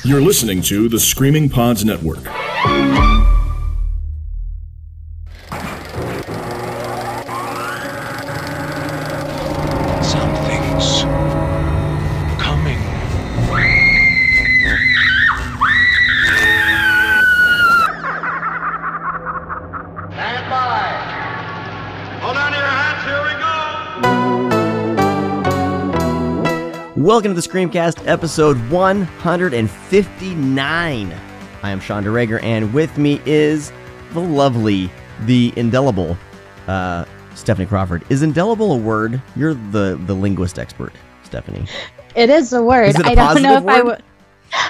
You're listening to the Screaming Pods Network. Something's coming. Stand by. Hold on to your hats, here we go. Welcome to the Screamcast, episode 159. I am Sean DeRager, and with me is the lovely, the indelible, Stephanie Crawford. Is indelible a word? You're the linguist expert, Stephanie. It is a word. Is it a I don't know if positive I word? would.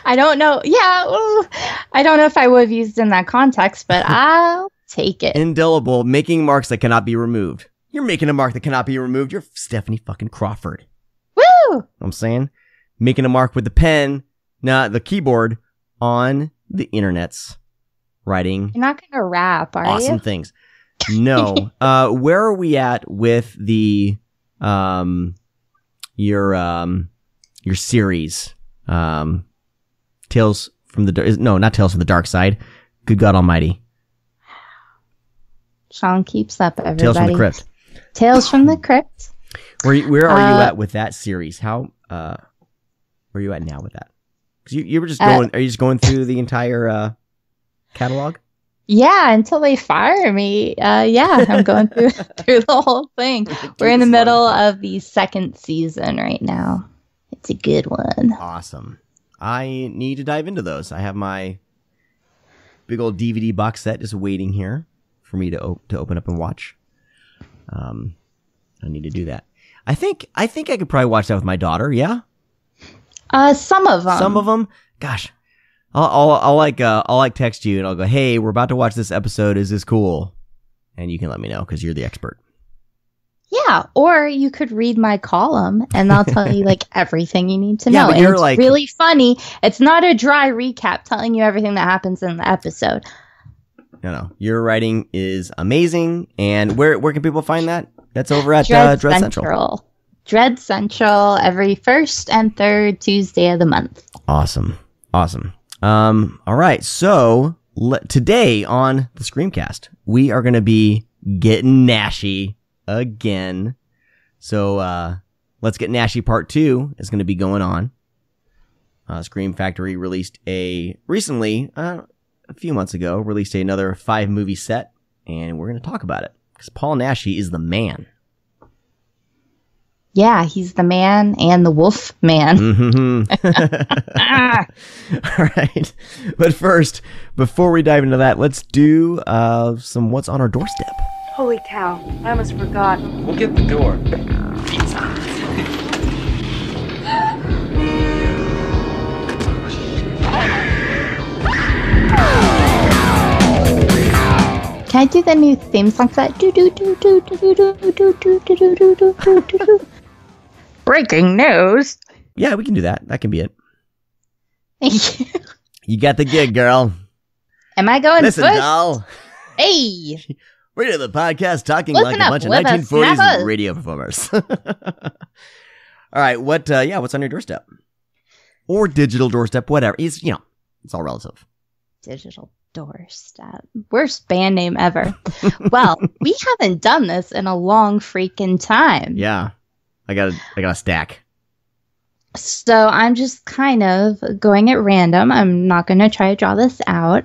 I don't know. Yeah, well, I don't know if I would have used in that context, but I'll take it. Indelible, making marks that cannot be removed. You're making a mark that cannot be removed. You're Stephanie fucking Crawford. Woo! I'm saying, making a mark with the pen, not the keyboard, on the internets, writing You're not gonna rap, are awesome you? things. No. Where are we at with the your series? Tales from the not Tales from the Dark Side. Good God Almighty. Sean keeps up, everybody. Tales from the Crypt. Tales from the Crypt. Where are you at with that series? Where are you at now with that? Because you were just going. Are you just going through the entire catalog? Yeah, until they fire me. Yeah, I'm going through the whole thing. We're in the middle of the second season right now. It's a good one. Awesome. I need to dive into those. I have my big old DVD box set just waiting here for me to open up and watch. I need to do that. I think I could probably watch that with my daughter. Yeah. Some of them. Some of them. Gosh, I'll text you and I'll go, hey, we're about to watch this episode. Is this cool? And you can let me know because you're the expert. Yeah, or you could read my column and I'll tell you like everything you need to Yeah, know. but And you're it's like- really funny. It's not a dry recap telling you everything that happens in the episode. No, your writing is amazing. And where can people find that? That's over at Dread Central. Dread Central every first and third Tuesday of the month. Awesome. All right. So today on the Screamcast, we are going to be getting Nashee again. So let's get Nashee Part 2 is going to be going on. Scream Factory released recently, a few months ago, released another 5-movie set, and we're going to talk about it because Paul Naschy is the man. Yeah, he's the man and the wolf man. Mm-hmm. All right. But first, before we dive into that, let's do some What's on Our Doorstep. Holy cow, I almost forgot. We'll get the door. Can I do the new theme song for that? Breaking news. Yeah, we can do that. That can be it. Thank you. You got the gig, girl. Am I going Listen, first? doll. Hey. We're doing the podcast talking Listen like a up, bunch of whippersnappers. 1940s radio performers. All right, what's on your doorstep? Or digital doorstep, whatever. It's all relative. Digital doorstep. Worst band name ever. Well, we haven't done this in a long freaking time. Yeah. I got a stack. So I'm just kind of going at random. I'm not going to try to draw this out.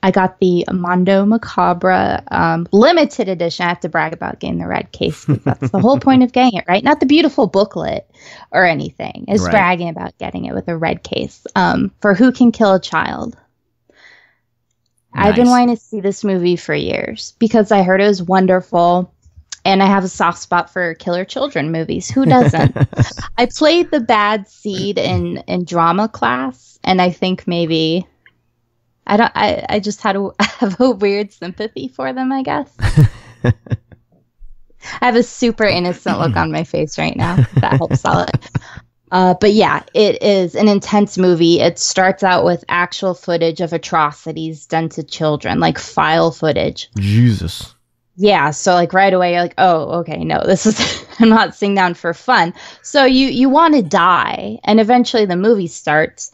I got the Mondo Macabre limited edition. I have to brag about getting the red case. That's the whole point of getting it, right? Not the beautiful booklet or anything. It's Right. bragging about getting it with a red case for Who Can Kill a Child. I've been Nice. wanting to see this movie for years because I heard it was wonderful. And I have a soft spot for killer children movies. Who doesn't? I played the bad seed in drama class, and I think maybe I just have a weird sympathy for them, I guess. I have a super innocent look on my face right now. That helps out. But yeah, it is an intense movie. It starts out with actual footage of atrocities done to children, like file footage. Jesus. Yeah, so like right away, you're like, oh, okay, no, this is, I'm not sitting down for fun. So you want to die, and eventually the movie starts,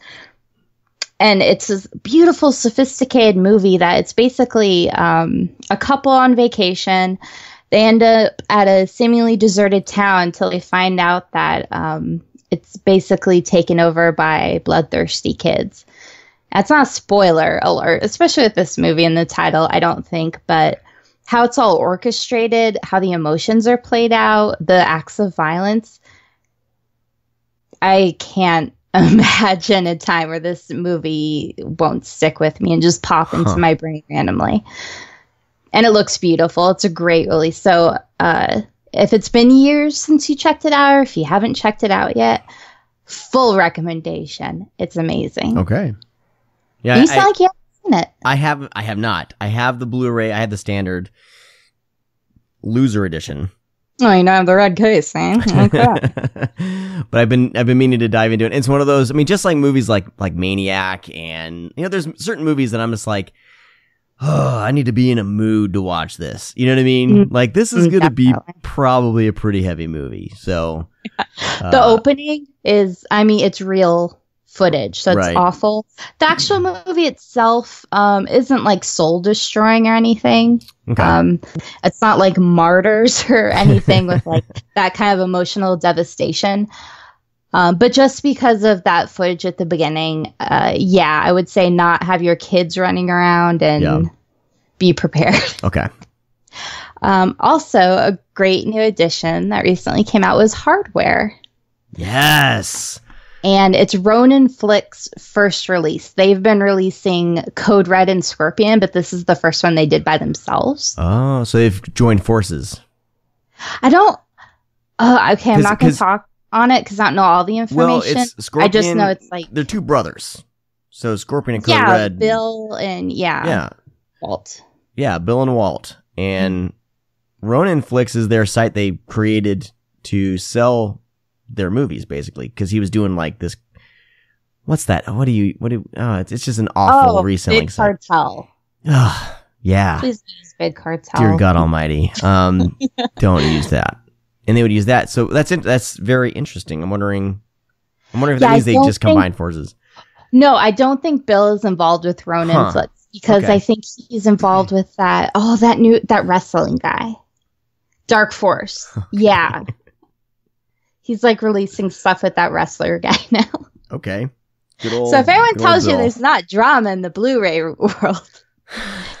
And it's this beautiful, sophisticated movie that it's basically a couple on vacation. They end up at a seemingly deserted town until they find out that it's basically taken over by bloodthirsty kids. That's not a spoiler alert, especially with this movie in the title, I don't think, but how it's all orchestrated, how the emotions are played out, the acts of violence. I can't imagine a time where this movie won't stick with me and just pop into my brain randomly. And it looks beautiful. It's a great release. So if it's been years since you checked it out, or if you haven't checked it out yet, full recommendation. It's amazing. Okay. Yeah, you sound like you haven't seen it. I have not. I have the Blu-ray. I had the standard loser edition. Oh, you don't have the red case, eh? Okay. But I've been meaning to dive into it. It's one of those. I mean, just like movies like Maniac, and there's certain movies that I'm just like, oh, I need to be in a mood to watch this. You know what I mean? Like, this is going to be probably a pretty heavy movie. So the opening is, I mean, it's real footage, so it's right. awful. The actual movie itself isn't like soul destroying or anything. Okay. It's not like Martyrs or anything with like that kind of emotional devastation. But just because of that footage at the beginning, I would say not have your kids running around and be prepared. Okay. Also, a great new addition that recently came out was Hardware. Yes. And it's Ronin Flicks' first release. They've been releasing Code Red and Scorpion, but this is the first one they did by themselves. Oh, so they've joined forces. I don't... okay, I'm not going to talk on it because I don't know all the information. Well, it's Scorpion. I just know it's like... They're two brothers. So Scorpion and Code Red. Yeah, Bill and... Yeah. Walt. Yeah, Bill and Walt. And Ronin Flicks is their site they created to sell their movies, basically, because he was doing like this. What's that? It's just an awful reselling Big site. Cartel. Yeah. Please use Big Cartel. Dear God Almighty, don't use that. And they would use that. So that's very interesting. I'm wondering if that means they just combined forces. No, I don't think Bill is involved with Ronin Flicks because I think he's involved with that. Oh, that wrestling guy, Dark Force. Okay. Yeah. He's like releasing stuff with that wrestler guy now. Okay. So if anyone tells you there's not drama in the Blu-ray world,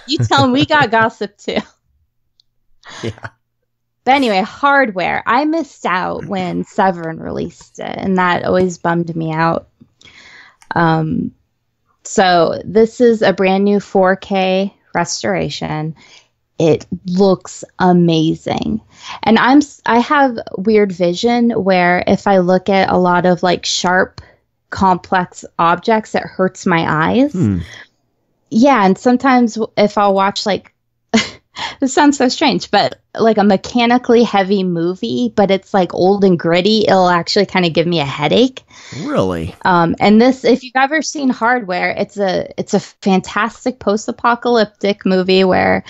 you tell them we got gossip too. Yeah. But anyway, Hardware. I missed out when Severin released it, and that always bummed me out. So this is a brand new 4K restoration. It looks amazing. And I have weird vision where if I look at a lot of like sharp, complex objects, it hurts my eyes. Yeah, and sometimes if I'll watch like, this sounds so strange, but like a mechanically heavy movie, but it's like old and gritty, it'll actually kind of give me a headache. Really? And this, if you've ever seen Hardware, it's a fantastic post-apocalyptic movie where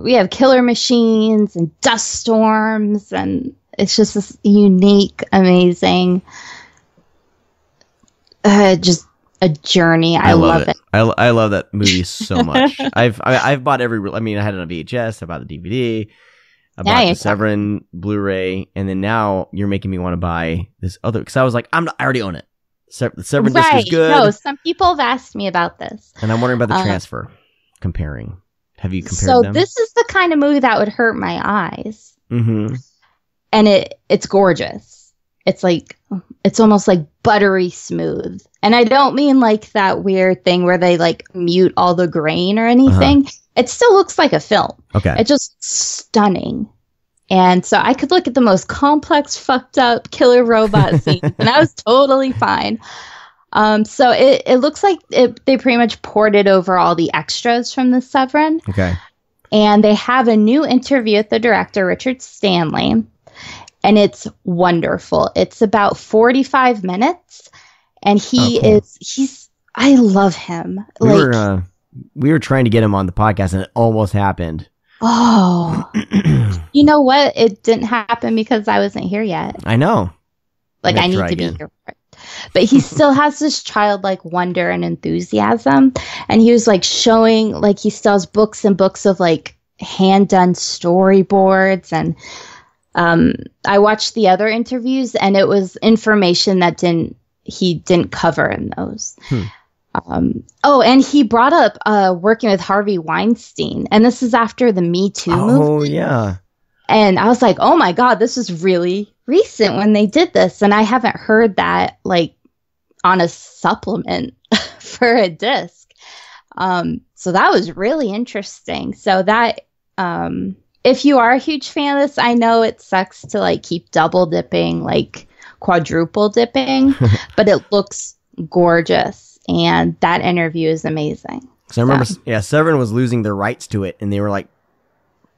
we have killer machines and dust storms, and it's just this unique, amazing, just a journey. I love it. I love that movie so much. I've bought I had it on VHS. I bought the DVD. I bought the Severin Blu-ray, and then now you're making me want to buy this other, because I was like, I already own it. The Severin disc is good. No, some people have asked me about this, and I'm wondering about the transfer. Comparing. Have you compared them? So this is the kind of movie that would hurt my eyes. Mm-hmm. And it's gorgeous. It's almost like buttery smooth. And I don't mean like that weird thing where they like mute all the grain or anything. It still looks like a film. Okay. It's just stunning. And so I could look at the most complex, fucked up killer robot scene, and I was totally fine. So it looks like they pretty much ported over all the extras from the Severin. Okay. And they have a new interview with the director, Richard Stanley, and it's wonderful. It's about 45 minutes, and I love him. We were trying to get him on the podcast, and it almost happened. Oh, you know what? It didn't happen because I wasn't here yet. I know. I need to be here for it. but he still has this childlike wonder and enthusiasm. And he was like showing, like he still has books and books of like hand done storyboards. And I watched the other interviews, and it was information that he didn't cover in those. And he brought up working with Harvey Weinstein, and this is after the Me Too movement. Oh yeah. And I was like, oh my God, this is really recent when they did this. And I haven't heard that like on a supplement for a disc. So that was really interesting. So that, if you are a huge fan of this, I know it sucks to like keep double dipping, like quadruple dipping, but it looks gorgeous. And that interview is amazing. So I remember, Severin was losing their rights to it, and they were like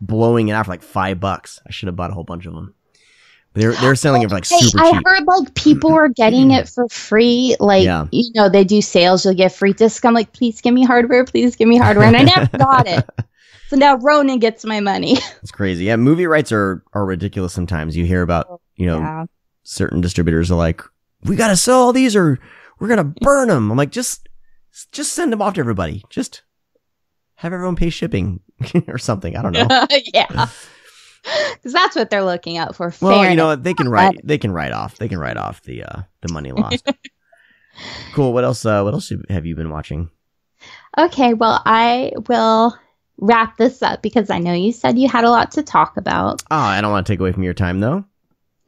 blowing it out for like $5. I should have bought a whole bunch of them. But they're selling it for like super cheap. I heard like people were getting it for free. Like, you know, they do sales, you'll get free disc. I'm like, please give me hardware, please give me hardware. And I never got it. So now Ronan gets my money. It's crazy. Yeah, movie rights are ridiculous sometimes. You hear about, you know, certain distributors are like, we got to sell all these or we're going to burn them. I'm like, just send them off to everybody. Just have everyone pay shipping or something. I don't know. Yeah. Because that's what they're looking out for. Well, fairness. you know, they can write off the money lost. Cool. What else have you been watching? Okay, well, I will wrap this up because I know you said you had a lot to talk about. Oh, I don't want to take away from your time though.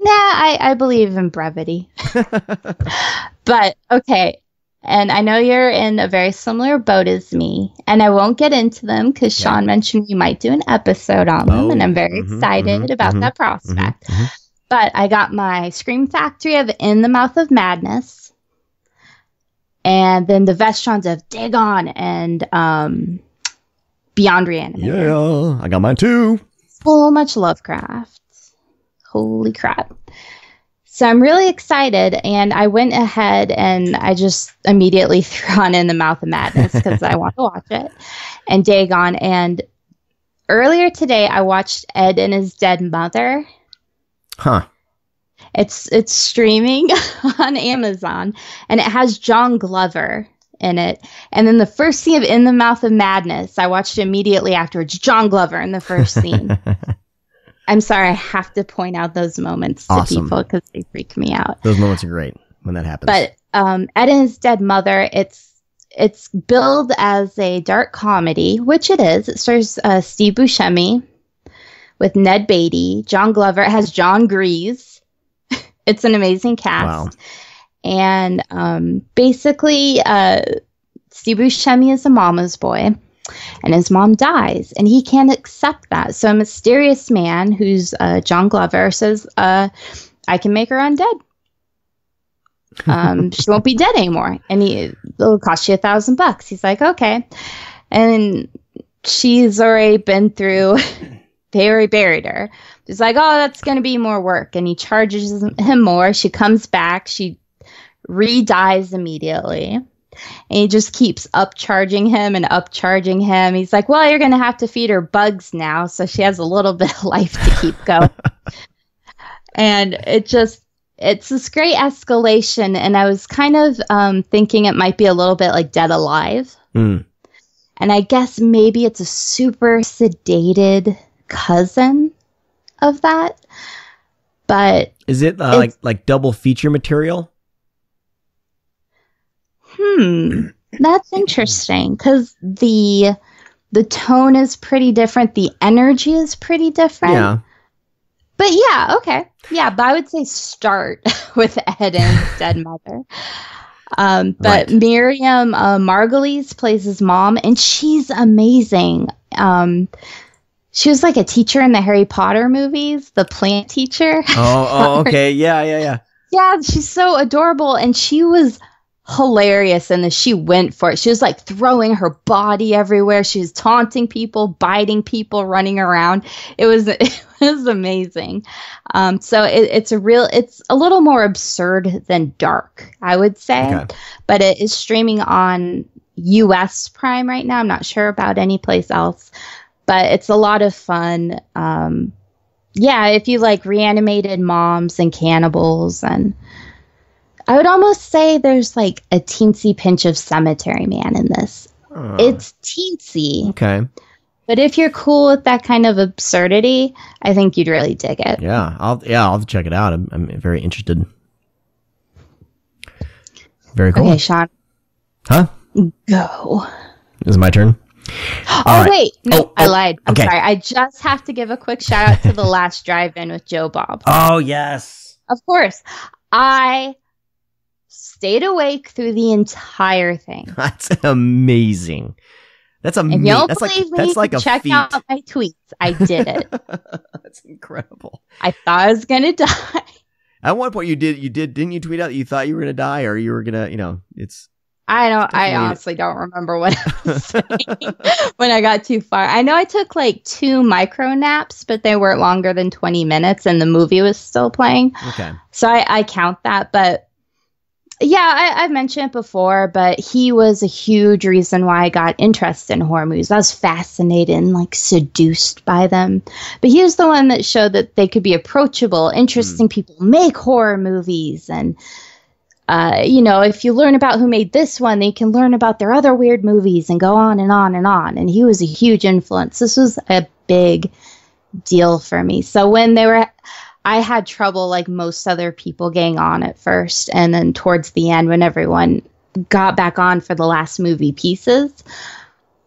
Nah, I believe in brevity. But okay. And I know you're in a very similar boat as me, and I won't get into them because Sean mentioned we might do an episode on them, and I'm very excited about that prospect. But I got my Scream Factory of In the Mouth of Madness, and then the Vestron of Dig On and Beyond Reanimation. Yeah, I got mine too. So much Lovecraft. Holy crap. So I'm really excited, and I went ahead and I just immediately threw on In the Mouth of Madness because I want to watch it, and Dagon. And earlier today, I watched Ed and His Dead Mother. Huh. It's streaming on Amazon, and it has John Glover in it. And then the first scene of In the Mouth of Madness, I watched immediately afterwards. John Glover in the first scene. I'm sorry, I have to point out those moments to people because they freak me out. Those moments are great when that happens. But Ed and His Dead Mother, it's billed as a dark comedy, which it is. It stars Steve Buscemi with Ned Beatty, John Glover. It has John Grease. It's an amazing cast. Wow. And basically, Steve Buscemi is a mama's boy. And his mom dies, and he can't accept that. So a mysterious man who's John Glover says, I can make her undead. She won't be dead anymore. And it'll cost you $1,000. He's like, okay. And she's already been through, they already buried her. He's like, oh, that's going to be more work. And he charges him more. She comes back. She re-dies immediately. And he just keeps upcharging him. He's like, well, you're going to have to feed her bugs now. So she has a little bit of life to keep going. And it's this great escalation. And I was kind of thinking it might be a little bit like Dead Alive. And I guess maybe it's a super sedated cousin of that. But is it like double feature material? That's interesting because the tone is pretty different. The energy is pretty different. Yeah. But yeah, okay. Yeah, but I would say start with Ed and His Dead Mother. But Miriam Margolyes plays his mom, and she's amazing. She was like a teacher in the Harry Potter movies, the plant teacher. Oh, okay. Yeah. Yeah, she's so adorable, and she was hilarious, and then she went for it. She was like throwing her body everywhere. She was taunting people, biting people, running around. It was amazing. So it's a little more absurd than dark, I would say. Okay. But it is streaming on US Prime right now. I'm not sure about any place else, but it's a lot of fun. Yeah, if you like reanimated moms and cannibals, and I would almost say there's like a teensy pinch of Cemetery Man in this. It's teensy. Okay. But if you're cool with that kind of absurdity, I think you'd really dig it. Yeah, I'll have to check it out. I'm very interested. Very cool. Okay, Sean. Huh? Go. Is it my turn? Oh, wait. No, I oh, lied. I'm okay. sorry. I just have to give a quick shout out to the last drive-in with Joe Bob. Oh, yes. Of course. I stayed awake through the entire thing. That's amazing. That's amazing. If you don't that's believe me, that's like a check feat. out my tweets. I did it. That's incredible. I thought I was going to die. At one point, didn't you tweet out that you thought you were going to die, or you were going to, it's... I honestly don't remember what I was saying when I got too far. I know I took like 2 micro naps, but they weren't longer than 20 minutes and the movie was still playing. Okay. So I count that. But yeah, I've mentioned it before, but he was a huge reason why I got interested in horror movies. I was fascinated and like seduced by them. But he was the one that showed that they could be approachable, interesting people make horror movies. And if you learn about who made this one, then you can learn about their other weird movies and go on and on and on. And he was a huge influence. This was a big deal for me. So when I had trouble like most other people getting on at first. And then towards the end, when everyone got back on for the last movie pieces.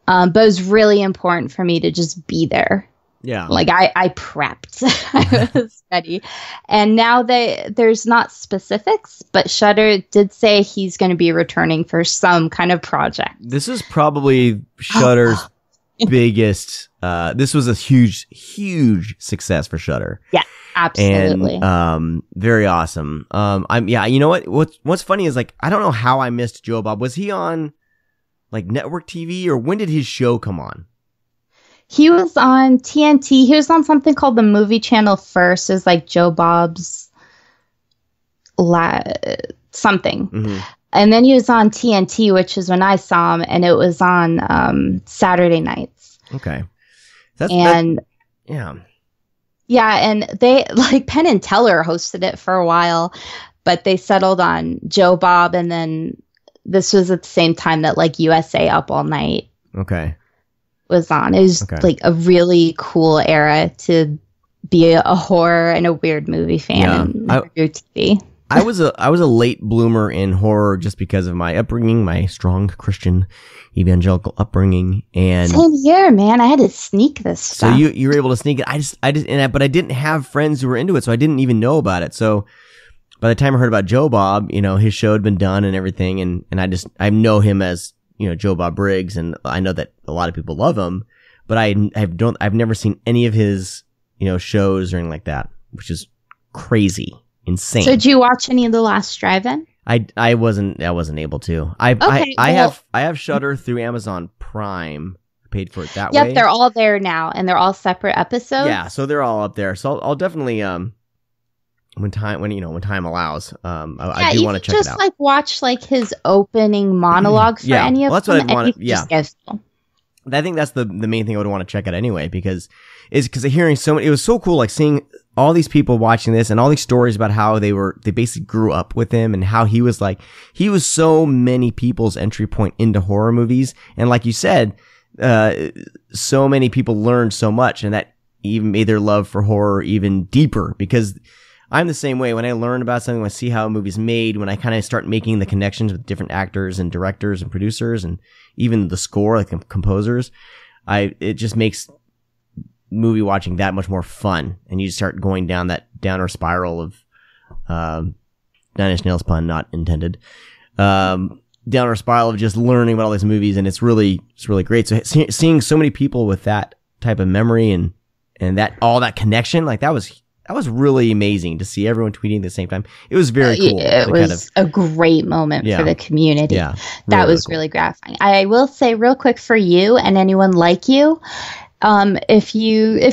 But it was really important for me to just be there. Yeah. Like I prepped. I was ready. And now there's not specifics, but Shudder did say he's going to be returning for some kind of project. This is probably Shudder's biggest. This was a huge, huge success for Shudder. Yeah, absolutely. And very awesome. You know what's funny is like I don't know how I missed Joe Bob. Was he on like network TV or when did his show come on? He was on TNT. He was on something called the Movie Channel first. It was like Joe Bob's something. Mm-hmm. And then he was on TNT, which is when I saw him, and it was on Saturday nights. Okay. Yeah, and they, like, Penn and Teller hosted it for a while, but they settled on Joe Bob, and then this was at the same time that, like, USA Up All Night was on. It was like a really cool era to be a horror and a weird movie fan and review TV. I was a late bloomer in horror just because of my upbringing, my strong Christian evangelical upbringing, and same here, man. I had to sneak this stuff. So you were able to sneak it. But I didn't have friends who were into it, so I didn't even know about it. So by the time I heard about Joe Bob, his show had been done and everything, and I know him as Joe Bob Briggs, and I know that a lot of people love him, but I've never seen any of his shows or anything like that, which is crazy, insane. So did you watch any of the last drive-in? I wasn't able to. I have Shudder through Amazon Prime. I paid for it that way. Yep, they're all there now, and they're all separate episodes. Yeah, so they're all up there. So I'll definitely when time allows, I do want to check it out. Just like watch like his opening monologue for any of them. That's what I want. Yeah, I think that's the main thing I would want to check out anyway, because hearing so many, it was so cool, like seeing all these people watching this and all these stories about how they basically grew up with him and how he was so many people's entry point into horror movies. And like you said, so many people learned so much, and that even made their love for horror even deeper, because I'm the same way. When I learn about something, when I see how a movie's made, when I kind of start making the connections with different actors and directors and producers and even the score, like the composers, it just makes movie watching that much more fun. And you start going down that downward spiral of, 9 Inch Nails pun not intended, downward spiral of just learning about all these movies. And it's really great. So seeing so many people with that type of memory and that, all that connection, like that was really amazing to see everyone tweeting at the same time. It was very cool. It was a great moment for the community. Yeah, that was really gratifying. I will say real quick for you and anyone like you, if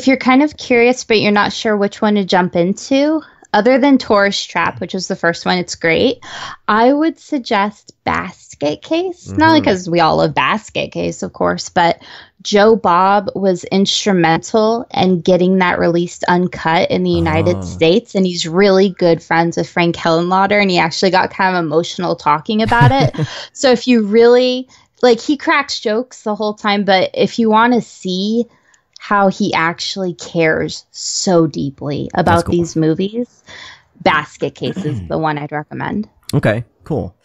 you're kind of curious but you're not sure which one to jump into, other than Tourist Trap, which was the first one, it's great. I would suggest Basket Case. Not because we all love Basket Case, of course, but Joe Bob was instrumental in getting that released uncut in the United States. And he's really good friends with Frank Henenlotter. And he actually got kind of emotional talking about it. So if you really, like, he cracks jokes the whole time. But if you want to see how he actually cares so deeply about these movies, Basket Case is the one I'd recommend. Okay, cool.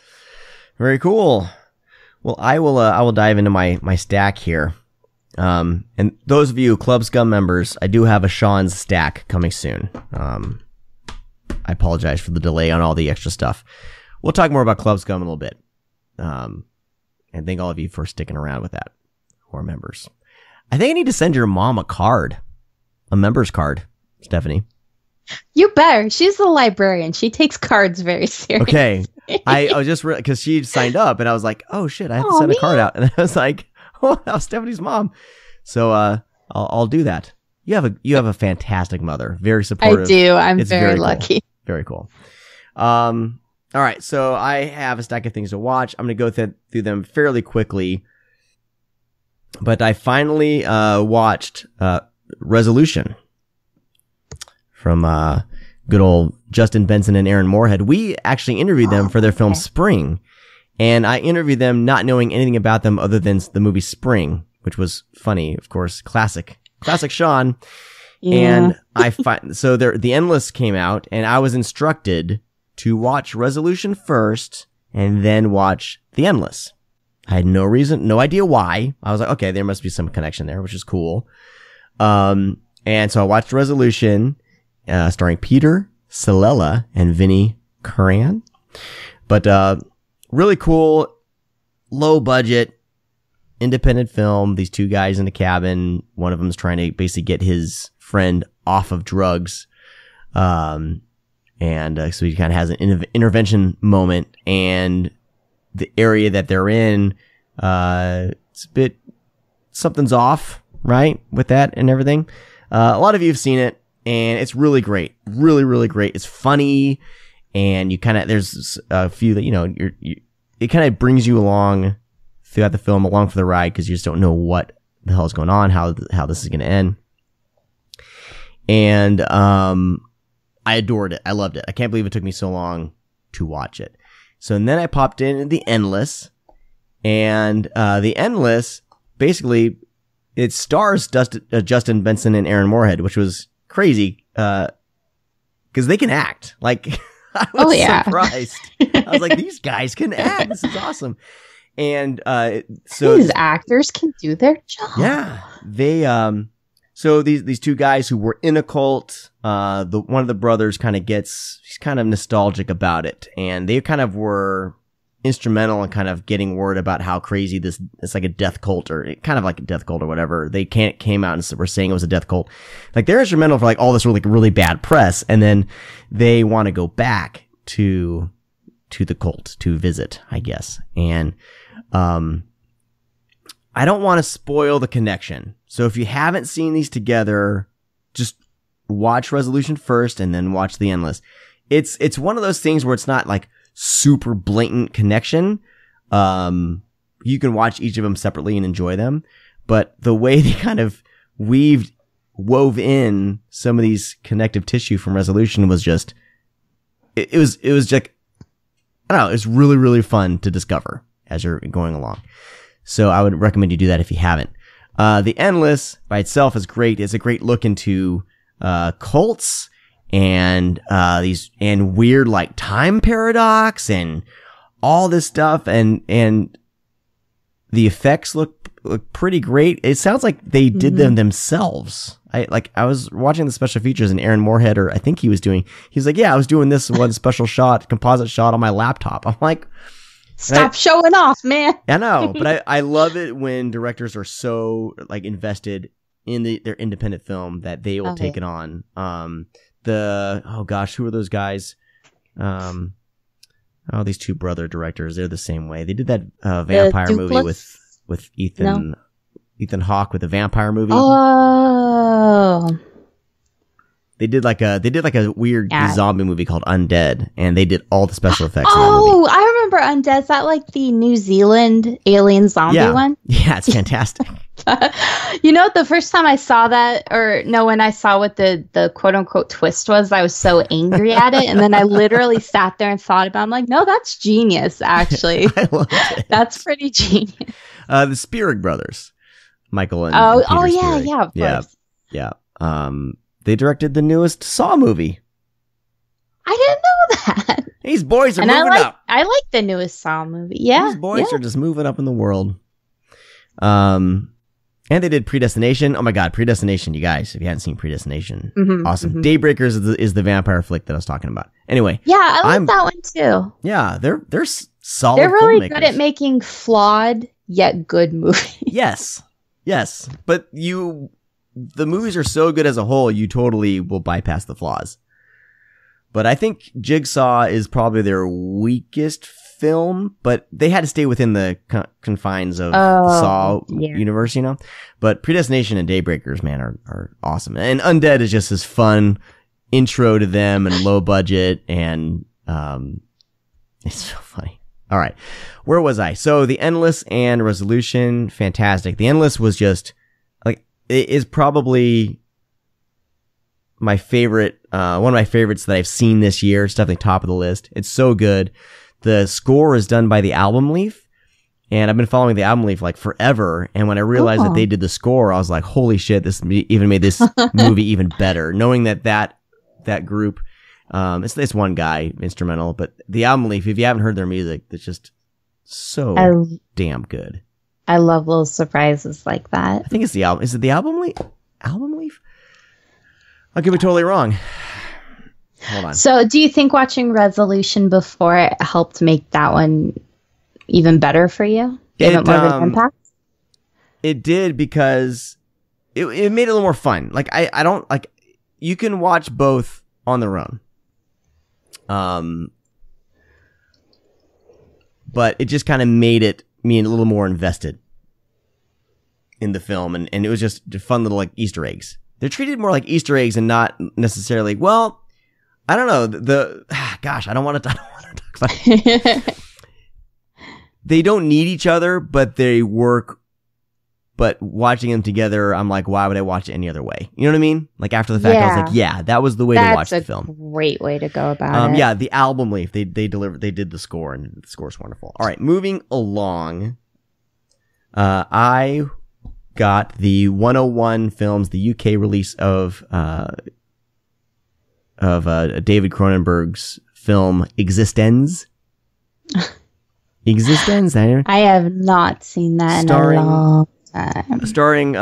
Very cool. Well, I will dive into my stack here. And those of you Club Scum members, I do have a Sean's stack coming soon. I apologize for the delay on all the extra stuff. We'll talk more about Club Scum in a little bit. And thank all of you for sticking around with that, who are members. I think I need to send your mom a member's card, Stephanie. You better. She's the librarian. She takes cards very seriously. Okay. I was just, because she signed up and I was like, oh shit, I have to send a card out. And I was like, oh, that was Stephanie's mom. So, I'll do that. You have a fantastic mother. Very supportive. I do. I'm very lucky. Cool. Very cool. All right. So I have a stack of things to watch. I'm going to go through them fairly quickly. But I finally watched Resolution from good old Justin Benson and Aaron Moorhead. We actually interviewed them for their film Spring. And I interviewed them not knowing anything about them other than the movie Spring, which was funny, of course. Classic Sean. Yeah. And so The Endless came out, and I was instructed to watch Resolution first and then watch The Endless. I had no idea why. I was like, okay, there must be some connection there, which is cool. And so I watched Resolution, starring Peter Salela and Vinnie Curran. But, really cool, low budget, independent film. These two guys in a cabin. One of them is trying to basically get his friend off of drugs. So he kind of has an intervention moment, and the area that they're in, it's a bit, something's off, right? With that and everything. A lot of you have seen it, and it's really great. Really, really great. It's funny, and there's a few that, it kind of brings you along throughout the film, along for the ride, because you just don't know what the hell is going on, how this is going to end. And, I adored it. I loved it. I can't believe it took me so long to watch it. So, and then I popped in The Endless, and The Endless, basically, it stars Justin Benson and Aaron Moorhead, which was crazy, because they can act. Like, I was surprised. I was like, these guys can act. This is awesome. And so these actors can do their job. Yeah, they so these two guys who were in a cult, one of the brothers he's kind of nostalgic about it, and they kind of were instrumental in kind of getting word about how crazy it's like a death cult, or kind of like a death cult or whatever. They came out and were saying it was a death cult. Like, they're instrumental for like all this really bad press, and then they want to go back to the cult to visit, I guess. And I don't want to spoil the connection. So if you haven't seen these together, just watch Resolution first and then watch The Endless. It's one of those things where it's not like super blatant connection. You can watch each of them separately and enjoy them, but the way they kind of wove in some of these connective tissue from Resolution was just, it was just, I don't know, it's really, really fun to discover as you're going along. So I would recommend you do that if you haven't. The Endless by itself is great. It's a great look into cults and and weird like time paradox and all this stuff, and the effects look pretty great. It sounds like they did them themselves. I was watching the special features, and Aaron Moorhead, or I think he's like, yeah, I was doing this one special composite shot on my laptop. I'm like, stop showing off, man. I know, but I love it when directors are so like invested in their independent film that they will take it on. Who are those guys? These two brother directors, they're the same way. They did that vampire movie with Ethan Hawke with the vampire movie. Oh, They did like a weird zombie movie called Undead, and they did all the special effects. Oh, I remember Undead. Is that like the New Zealand alien zombie one? Yeah, it's fantastic. The first time I saw that, when I saw what the quote unquote twist was, I was so angry at it. And then I literally sat there and thought about it. I'm like, no, that's genius, actually. I loved it. That's pretty genius. The Spierig brothers, Michael and Peter Spierig. Yeah, of course. Yeah. They directed the newest Saw movie. I didn't know that. These boys are moving up. I like the newest Saw movie. Yeah. These boys are just moving up in the world. And they did Predestination. Oh my God, Predestination, you guys! If you haven't seen Predestination, awesome. Mm-hmm. Daybreakers is the vampire flick that I was talking about. Anyway, yeah, I like that one too. Yeah, they're solid. They're really filmmakers. good at making flawed yet good movies. Yes, but the movies are so good as a whole, you totally will bypass the flaws. But I think Jigsaw is probably their weakest film, but they had to stay within the confines of the Saw universe, But Predestination and Daybreakers, man, are awesome. And Undead is just this fun intro to them and low budget, and it's so funny. All right, where was I? So The Endless and Resolution, fantastic. The Endless was just it is probably my favorite, one of my favorites that I've seen this year. It's definitely top of the list. It's so good. The score is done by the Album Leaf, and I've been following the Album Leaf like forever. And when I realized that they did the score, I was like, holy shit, this even made this movie even better. Knowing that group, it's this one guy instrumental, but the Album Leaf, if you haven't heard their music, it's just so damn good. I love little surprises like that. I think it's the album. Is it the Album Leaf? Album Leaf? I could be totally wrong. Hold on. So do you think watching Resolution before it helped make that one even better for you? Gave it more of an impact? It did, because it made it a little more fun. Like I don't like, you can watch both on their own. But it just kind of made me a little more invested in the film, and it was just fun little like Easter eggs. They're treated more like Easter eggs and not necessarily, well, I don't know, gosh, I don't want to talk about it. They don't need each other, but they work. But watching them together, I'm like, why would I watch it any other way? You know what I mean? Like after the fact, I was like, yeah, that was the way to watch the film. That's a great way to go about it. Yeah, the Album Leaf, they did the score, and the score's wonderful. All right, moving along. I got the 101 Films, the UK release of David Cronenberg's film Existenz. Existenz. I have not seen that in a long time. Starring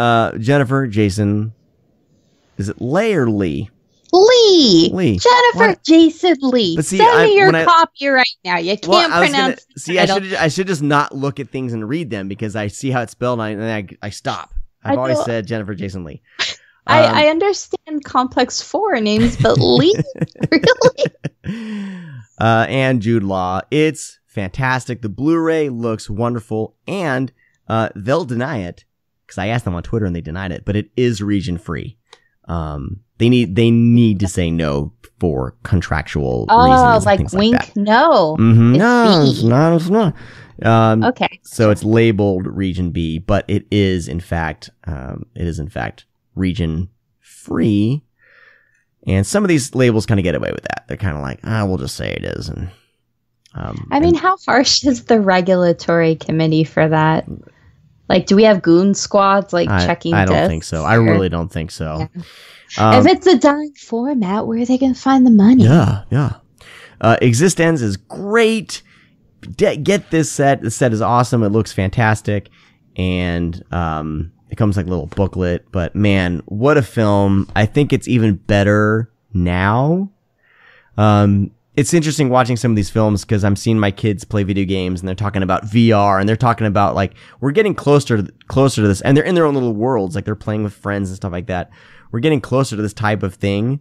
Jennifer Jason. Is it Leigh or Lee? Lee. Jennifer Jason Lee. But see, send me your copy right now. You can't pronounce it. I should just not look at things and read them, because I see how it's spelled and I stop. I've always said Jennifer Jason Lee. I understand complex foreign names, but Lee? Really? And Jude Law. It's fantastic. The Blu-ray looks wonderful, and they'll deny it, because I asked them on Twitter and they denied it, but it is region free. They need to say no for contractual reasons. Like wink, like no. Mm-hmm. It's not. Okay. So it's labeled region B, but it is in fact region free. And some of these labels kind of get away with that. They're kind of like, we'll just say it is. And I mean, how harsh is the regulatory committee for that? Like, do we have goon squads checking? I don't think so. I really don't think so. Yeah. If it's a dying format, where are they going to find the money? Yeah. Existenz is great. Get this set. The set is awesome. It looks fantastic, and it comes like a little booklet. But man, what a film! I think it's even better now. It's interesting watching some of these films, because I'm seeing my kids play video games, and they're talking about VR, and they're talking about like, we're getting closer to this, and they're in their own little worlds, like they're playing with friends and stuff like that. We're getting closer to this type of thing,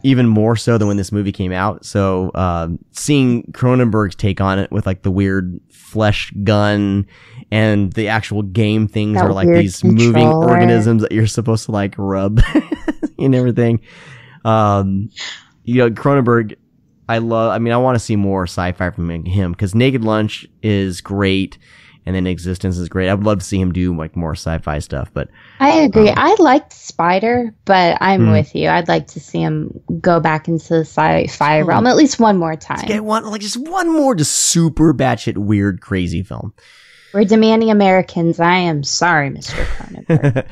even more so than when this movie came out. So seeing Cronenberg's take on it with like the weird flesh gun, and the actual game things are like these moving organisms that you're supposed to like rub. and everything. Cronenberg, I want to see more sci-fi from him because Naked Lunch is great, and then Existence is great. I would love to see him do like more sci-fi stuff, but I agree. I liked Spider, but I'm with you. I'd like to see him go back into the sci-fi realm at least one more time. Get just one more, just super batshit weird, crazy film. We're demanding Americans. I am sorry, Mr. Cronenberg.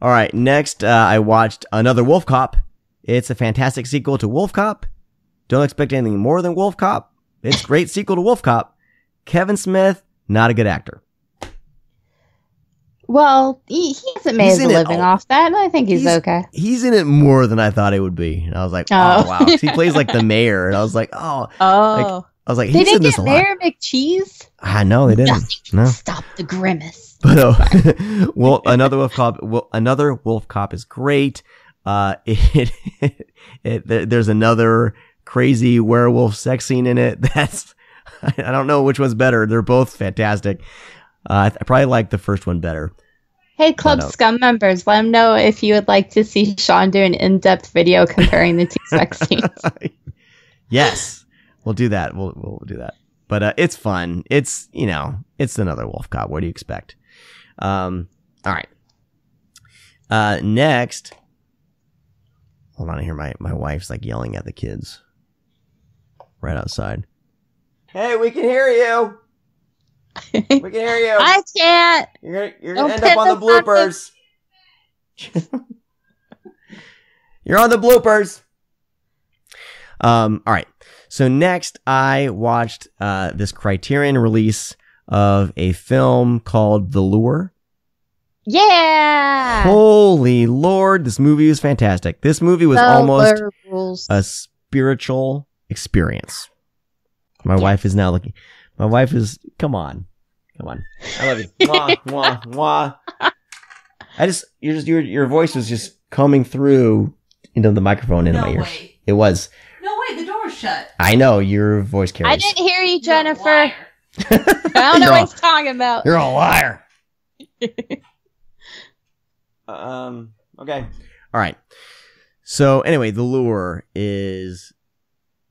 All right, next I watched another Wolf Cop. It's a fantastic sequel to Wolf Cop. Don't expect anything more than Wolf Cop. It's a great sequel to Wolf Cop. Kevin Smith, not a good actor. Well, he hasn't made a living off that, and I think he's okay. He's in it more than I thought it would be. And I was like, oh wow. He plays like the mayor, and I was like, they didn't get Mayor McCheese? I know they didn't. No. Stop the grimace. But well, another Wolf Cop is great. There's another crazy werewolf sex scene in it. I don't know which one's better. They're both fantastic. I probably like the first one better. Hey, Club Scum members, let them know if you would like to see Sean do an in-depth video comparing the two sex scenes. Yes, we'll do that. We'll do that. But it's fun. It's it's another Wolf Cop. What do you expect? All right. Next, hold on. I hear my wife's like yelling at the kids right outside. Hey, we can hear you. We can hear you. I can't. You're gonna end up on the bloopers. You're on the bloopers. All right. So next, I watched this Criterion release of a film called The Lure. Yeah. Holy Lord, this movie was fantastic. This movie was almost a spiritual experience. My wife is now looking. My wife is, come on. I love you. Mwah, mwah, mwah. Your voice was just coming through into the microphone into my ears. Way. It was. No way, the door's shut. I know, your voice carries. I didn't hear you, Jennifer. I don't know what he's talking about. You're a liar. Okay. All right. So anyway, The Lure is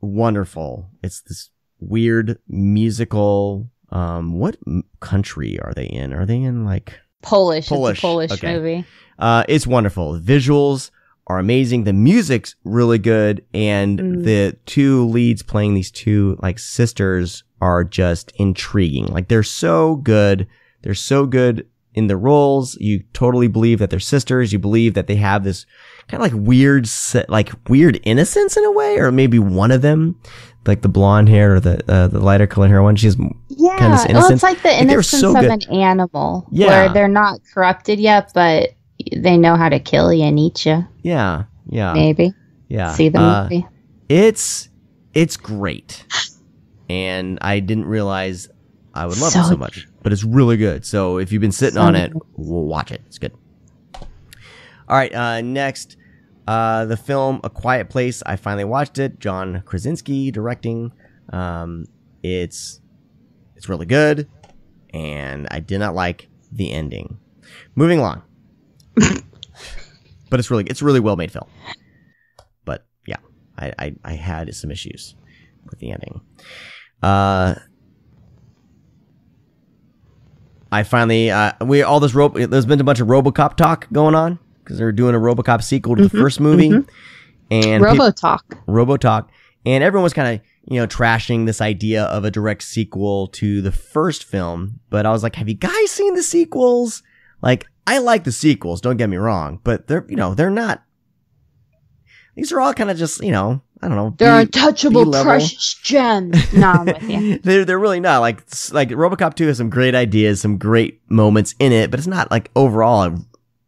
wonderful. It's this weird musical. What country are they in? Are they in like Polish? It's a Polish movie. It's wonderful. The visuals are amazing. The music's really good, and the two leads playing these two like sisters are just intriguing. Like they're so good. They're so good in the roles. You totally believe that they're sisters. You believe that they have this kind of like weird innocence in a way, or maybe one of them, like the blonde hair or the lighter colored hair one. She's kind of innocent. Well, it's like the innocence of an animal, where they're not corrupted yet, but they know how to kill you and eat you. Yeah, maybe. Yeah, see the movie. It's great, and I didn't realize I would love it so much, but it's really good. So if you've been sitting on it, we'll watch it. It's good. All right, next, the film A Quiet Place. I finally watched it. John Krasinski directing. It's really good, and I did not like the ending. Moving along, but it's really well made film. But yeah, I had some issues with the ending. I finally there's been a bunch of Robocop talk going on because they're doing a Robocop sequel to the first movie, and Robotalk, and everyone was kind of trashing this idea of a direct sequel to the first film. But I was like, have you guys seen the sequels? Like, I like the sequels, don't get me wrong, but they're not. These are all kind of just I don't know. They're untouchable, precious gems. No, I'm with you. They're really not. Like RoboCop 2 has some great ideas, some great moments in it, but it's not like overall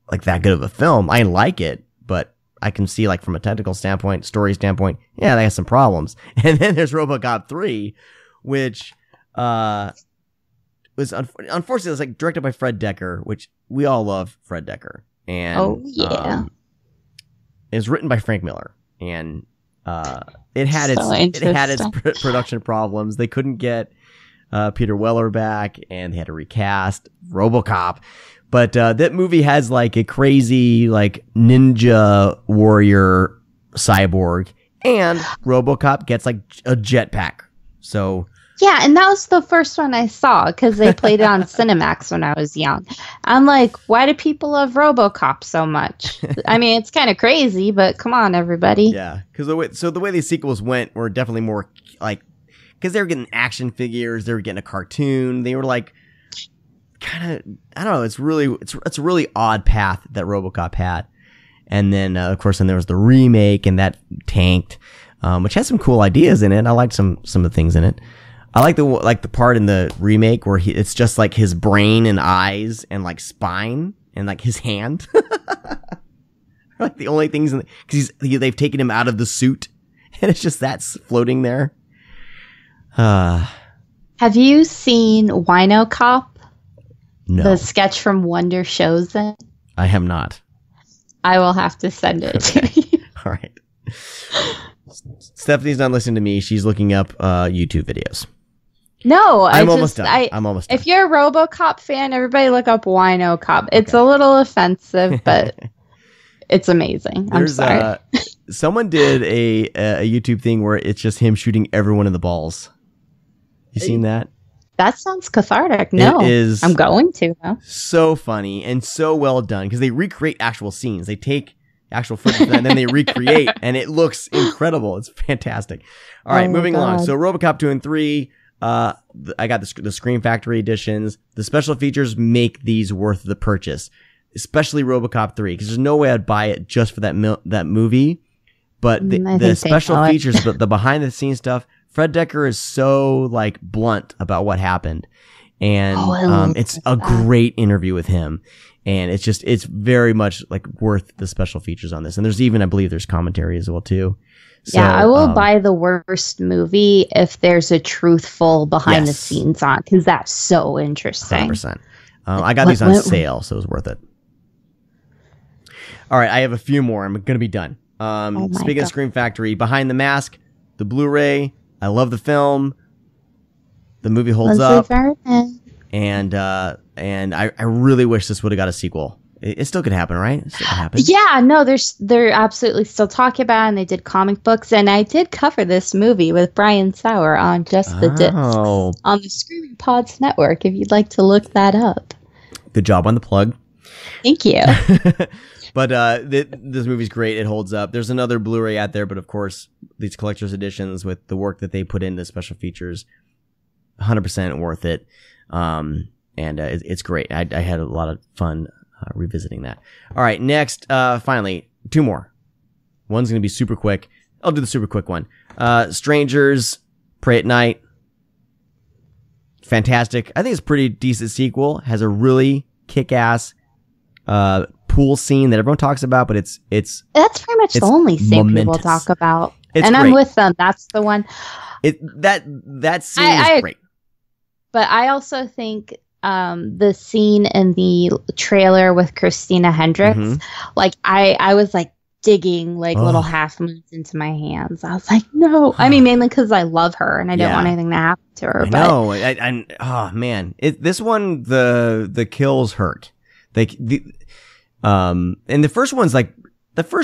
like that good of a film. I like it, but I can see like from a technical standpoint, story standpoint, yeah, they have some problems. And then there's RoboCop 3, which was unfortunately it's like directed by Fred Dekker, which we all love Fred Dekker, and it's written by Frank Miller, and it had its production problems. They couldn't get Peter Weller back, and they had to recast RoboCop. But that movie has like a crazy like ninja warrior cyborg, and RoboCop gets like a jetpack. So yeah, and that was the first one I saw because they played it on Cinemax when I was young. I'm like, why do people love RoboCop so much? I mean, it's kind of crazy, but come on, everybody. Yeah, because the way these sequels went were definitely more like, because they were getting action figures, they were getting a cartoon, they were like kind of, I don't know. It's a really odd path that RoboCop had, and then of course then there was the remake, and that tanked, which had some cool ideas in it. I liked some of the things in it. I like the part in the remake where it's just like his brain and eyes and like spine and like his hand. Like the only things because they've taken him out of the suit and it's just that's floating there. Have you seen Wino Cop? No. The sketch from Wonder Shows It? I have not. I will have to send it to you. All right. Stephanie's not listening to me. She's looking up YouTube videos. No, I'm almost done. I'm almost done. If you're a RoboCop fan, everybody look up Wino Cop. It's a little offensive, but it's amazing. I'm sorry. Someone did a YouTube thing where it's just him shooting everyone in the balls. You seen that? That sounds cathartic. No, it is. I'm going to. Though. So funny and so well done because they recreate actual scenes. They take actual footage and then they recreate, and it looks incredible. It's fantastic. All right, moving along. So RoboCop 2 and 3. I got the Scream Factory editions. The special features make these worth the purchase, especially RoboCop 3, because there's no way I'd buy it just for that movie. But the special features, the behind the scenes stuff, Fred Dekker is so like blunt about what happened, and it's a great interview with him, and it's very much like worth the special features on this. And there's even, I believe, there's commentary as well too. So, yeah, I will buy the worst movie if there's a truthful behind the scenes on, because that's so interesting. 100%. I got these on sale, so it was worth it. All right, I have a few more. I'm going to be done. Speaking of Scream Factory, Behind the Mask, the Blu-ray. I love the film. The movie holds up. And I really wish this would have got a sequel. It still could happen, right? It still could happen. Yeah, no, they're absolutely still talking about it, and they did comic books, and I did cover this movie with Brian Sauer on Just the Discs on the Screaming Pods Network, if you'd like to look that up. Good job on the plug. Thank you. But this movie's great. It holds up. There's another Blu-ray out there, but of course, these collector's editions with the work that they put into special features, 100% worth it. And it's great. I had a lot of fun revisiting that. All right, next, finally, two more. One's going to be super quick. I'll do the super quick one. Strangers, Pray at Night. Fantastic. I think it's a pretty decent sequel. Has a really kick-ass pool scene that everyone talks about, but it's that's pretty much the only scene people talk about. It's and great. I'm with them. That's the one. That scene is great. But I also think the scene in the trailer with Christina Hendricks, like I was like digging like little half moons into my hands. I was like, no. I mean, mainly because I love her and I don't want anything to happen to her. No, oh man, this one the kills hurt. And the first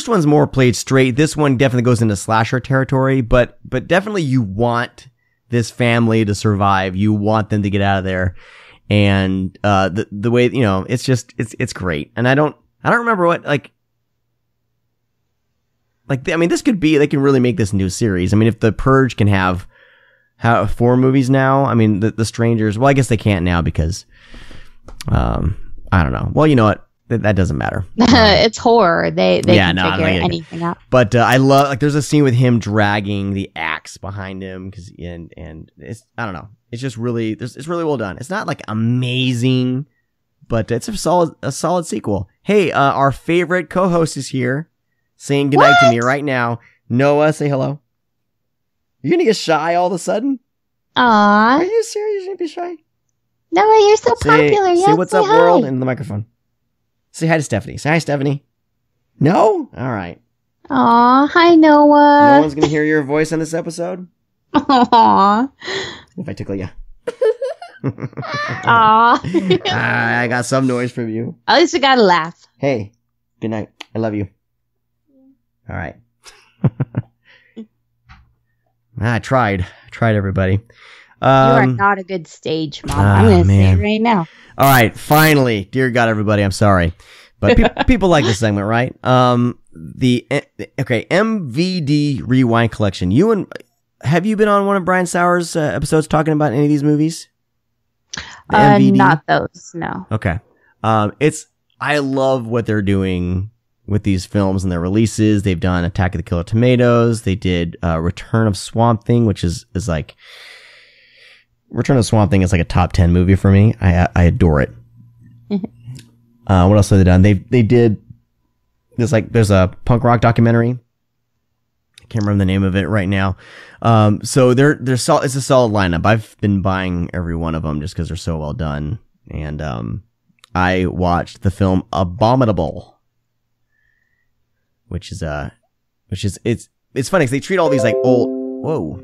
one's more played straight. This one definitely goes into slasher territory, but definitely you want this family to survive. You want them to get out of there. And the way, you know, it's great. And I don't remember what like I mean, this could be, they can really make this new series. I mean, if The Purge can have 4 movies now, I mean, the Strangers, well, I guess they can't now because I don't know. Well, you know what? That doesn't matter. It's horror. They can figure anything out. But I love, like, there's a scene with him dragging the axe behind him and it's, I don't know. It's just really, it's really well done. It's not like amazing, but it's a solid sequel. Hey, our favorite co-host is here saying goodnight to me right now. Noah, say hello. You're gonna get shy all of a sudden? Aww. Are you serious? You're gonna be shy? Noah, you're so popular. Say what's up, world, in the microphone. Say hi to Stephanie. Say hi, Stephanie. No? All right. Aw, hi, Noah. No one's going to hear your voice on this episode? Aww. If I tickle you. Aw. I got some noise from you. At least we got to laugh. Hey, good night. I love you. All right. I tried, everybody. You are not a good stage mom. I'm going to say man. it right now. All right, finally, dear God, everybody, I'm sorry, but people like this segment, right? MVD Rewind Collection. Have you been on one of Brian Sauer's episodes talking about any of these movies? The MVD? Not those, no. Okay. I love what they're doing with these films and their releases. They've done Attack of the Killer Tomatoes. They did Return of Swamp Thing, which is like Return of Swamp Thing is like a top 10 movie for me. I adore it. What else have they done? They did there's a punk rock documentary. I can't remember the name of it right now. So it's a solid lineup. I've been buying every one of them just because they're so well done. And I watched the film Abominable, which is it's funny because they treat all these like old. Whoa,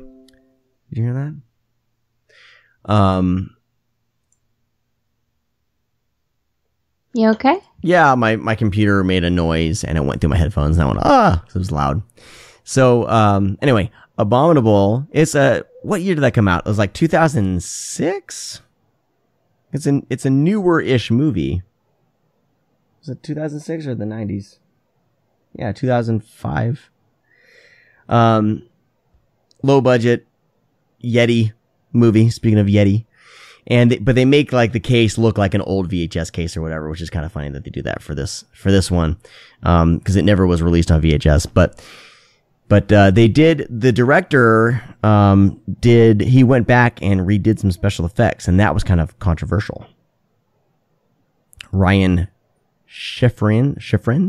did you hear that? You okay? Yeah, my computer made a noise and it went through my headphones and I went, so it was loud. So, anyway, Abominable, what year did that come out? It was like 2006? It's a newer-ish movie. Was it 2006 or the 90s? Yeah, 2005. Low budget Yeti movie, speaking of Yeti. But they make like the case look like an old VHS case or whatever, which is kind of funny that they do that for this one. Cause it never was released on VHS, but they did, the director, he went back and redid some special effects, and that was kind of controversial. Ryan Schifrin.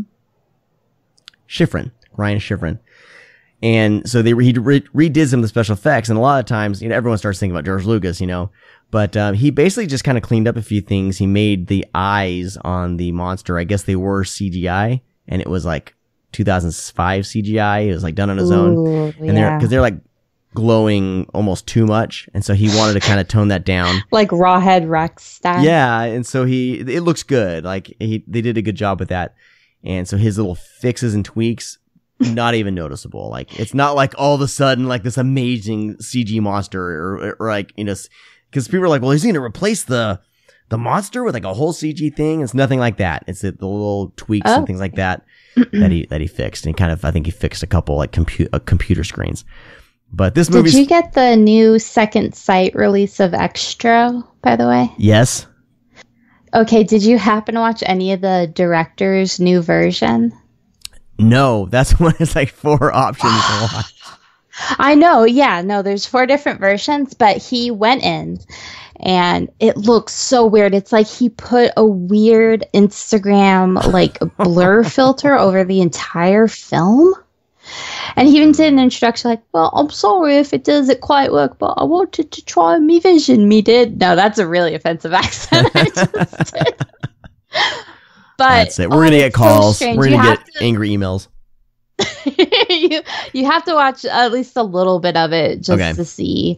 And so he redid some of the special effects, and a lot of times, everyone starts thinking about George Lucas, but he basically just kind of cleaned up a few things. He made the eyes on the monster, I guess they were CGI, and it was like 2005 CGI. It was like done on his own, and they're like glowing almost too much, and so he wanted to kind of tone that down, like Rawhead Rex style. Yeah, and so it looks good. Like they did a good job with that, and so his little fixes and tweaks, not even noticeable. Like it's not like all of a sudden like this amazing CG monster or like because people are like, well, is he gonna replace the monster with like a whole CG thing? It's nothing like that. It's the little tweaks and things like that that he fixed, and I think he fixed a couple like computer screens. But this movie. Did you get the new Second Sight release of Extra, by the way? Yes. Okay, did you happen to watch any of the director's new version? No, that's when it's like 4 options to watch. I know, yeah, no, there's 4 different versions, but he went in and it looks so weird. It's like he put a weird Instagram like blur filter over the entire film. And he even did an introduction like, well, I'm sorry if it doesn't quite work, but I wanted to try me vision. Me did. No, that's a really offensive accent I just did. But that's it. We're going to get calls. So we're going to get angry emails. you have to watch at least a little bit of it just to see.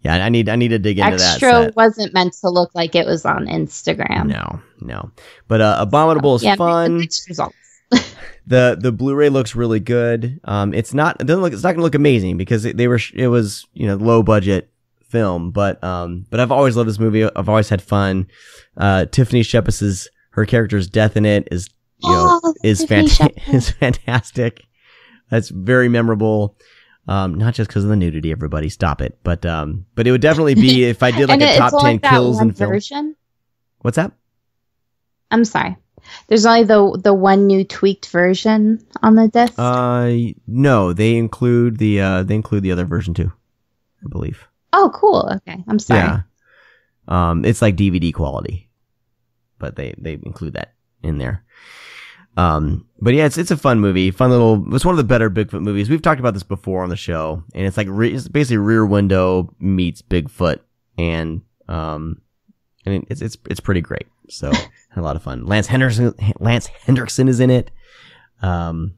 Yeah, I need to dig into that. Extra wasn't meant to look like it was on Instagram. No. But Abominable is fun. The Blu-ray looks really good. It's not going to look amazing because it was low budget film, but I've always loved this movie. I've always had fun. Tiffany Sheppus's her character's death in it is fantastic. That's very memorable. Not just because of the nudity, everybody stop it. But it would definitely be if I did like a top 10 kills in film. Version? What's that? I'm sorry. There's only the one new tweaked version on the disc. No, they include the other version too, I believe. Oh, cool. Okay, I'm sorry. Yeah. It's like DVD quality, but they include that in there. But yeah, it's a fun movie. It's one of the better Bigfoot movies. We've talked about this before on the show, and it's like it's basically Rear Window meets Bigfoot, and it's pretty great. So had a lot of fun. Lance Henderson is in it. Who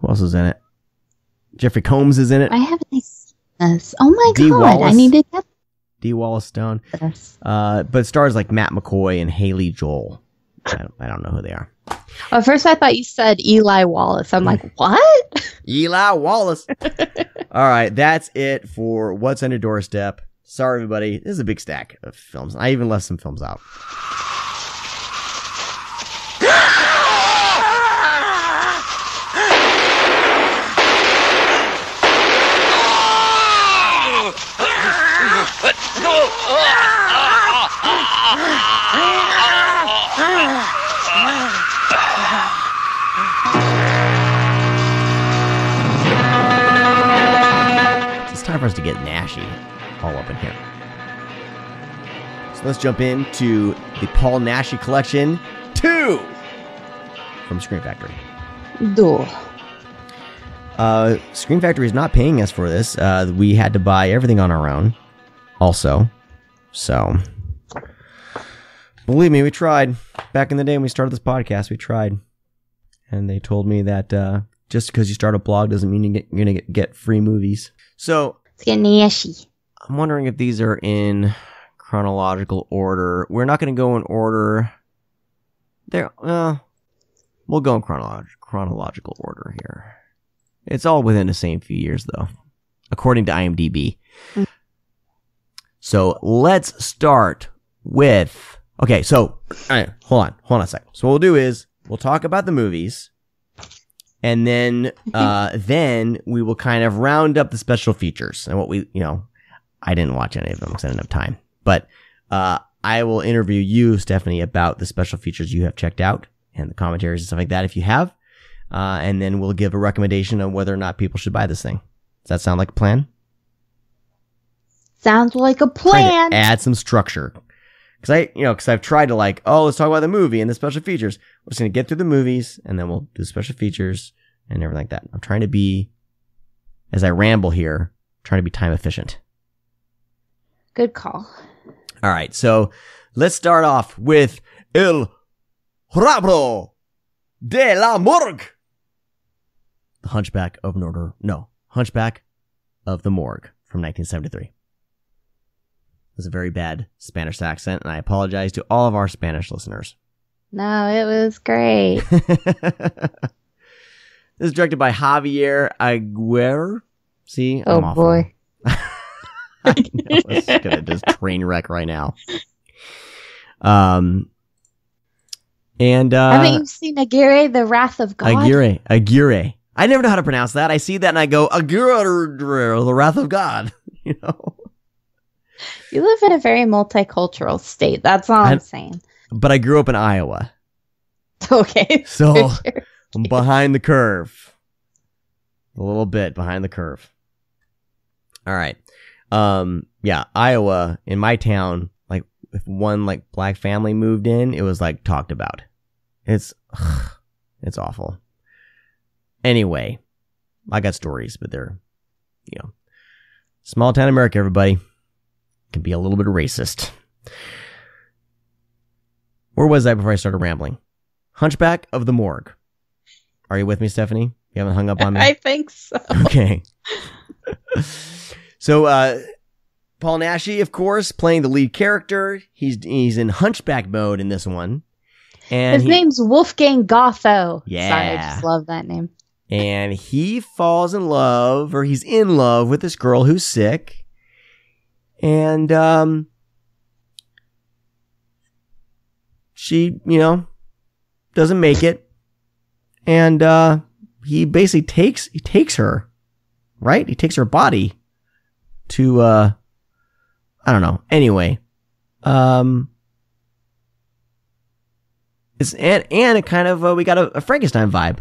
else is in it? Jeffrey Combs is in it. I haven't seen this. Oh my Dee god! Wallace. I need to get D. Wallace Stone. Yes. But it stars like Matt McCoy and Haley Joel. I don't know who they are. At first, I thought you said Eli Wallace. I'm like, what? Eli Wallace. All right, that's it for What's on Your Doorstep. Sorry, everybody. This is a big stack of films. I even left some films out. It's time for us to get Nashee all up in here. So let's jump into the Paul Naschy Collection 2 from Scream Factory. Duh. Scream Factory is not paying us for this. We had to buy everything on our own also. So, believe me, we tried. Back in the day when we started this podcast, we tried. And they told me that just because you start a blog doesn't mean you're going to get free movies. So, Let's get Nashee. I'm wondering if these are in chronological order. We're not going to go in order. We'll go in chronological order here. It's all within the same few years, though, according to IMDb. So let's start with... Okay, so all right, hold on a second. So what we'll do is we'll talk about the movies, and then we will kind of round up the special features and what we, I didn't watch any of them because I didn't have time. But I will interview you, Stephanie, about the special features you have checked out and the commentaries and stuff like that if you have. And then we'll give a recommendation on whether or not people should buy this thing. Does that sound like a plan? Sounds like a plan. Add some structure. Because I've tried to let's talk about the movie and the special features. We're just going to get through the movies and then we'll do special features and everything like that. I'm trying to be, as I ramble here, trying to be time efficient. Good call. All right. So let's start off with El Rabro de la Morgue. The Hunchback of Hunchback of the Morgue from 1973. It was a very bad Spanish accent, and I apologize to all of our Spanish listeners. No, it was great. This is directed by Javier Aguirre. See? Oh, boy. I know, it's gonna just train wreck right now. And haven't you seen Aguirre, The Wrath of God? Aguirre. I never know how to pronounce that. I see that and I go, Aguirre, The Wrath of God. You live in a very multicultural state. That's all I'm saying. But I grew up in Iowa. Okay. So I'm behind the curve. A little bit behind the curve. All right. Yeah, Iowa, in my town, if one black family moved in, it was talked about. It's awful. Anyway, I got stories, but they're, small town America, everybody. Can be a little bit racist. Where was I before I started rambling? Hunchback of the Morgue. Are you with me, Stephanie? You haven't hung up on me? I think so. Okay. So, Paul Naschy, of course, playing the lead character. He's in Hunchback mode in this one. And his name's Wolfgang Gotho. Yeah. Sorry, I just love that name. And he falls in love, or he's in love with this girl who's sick. And, she, doesn't make it. And, he basically takes her, right? He takes her body to, I don't know. Anyway, it's, and it kind of, we got a Frankenstein vibe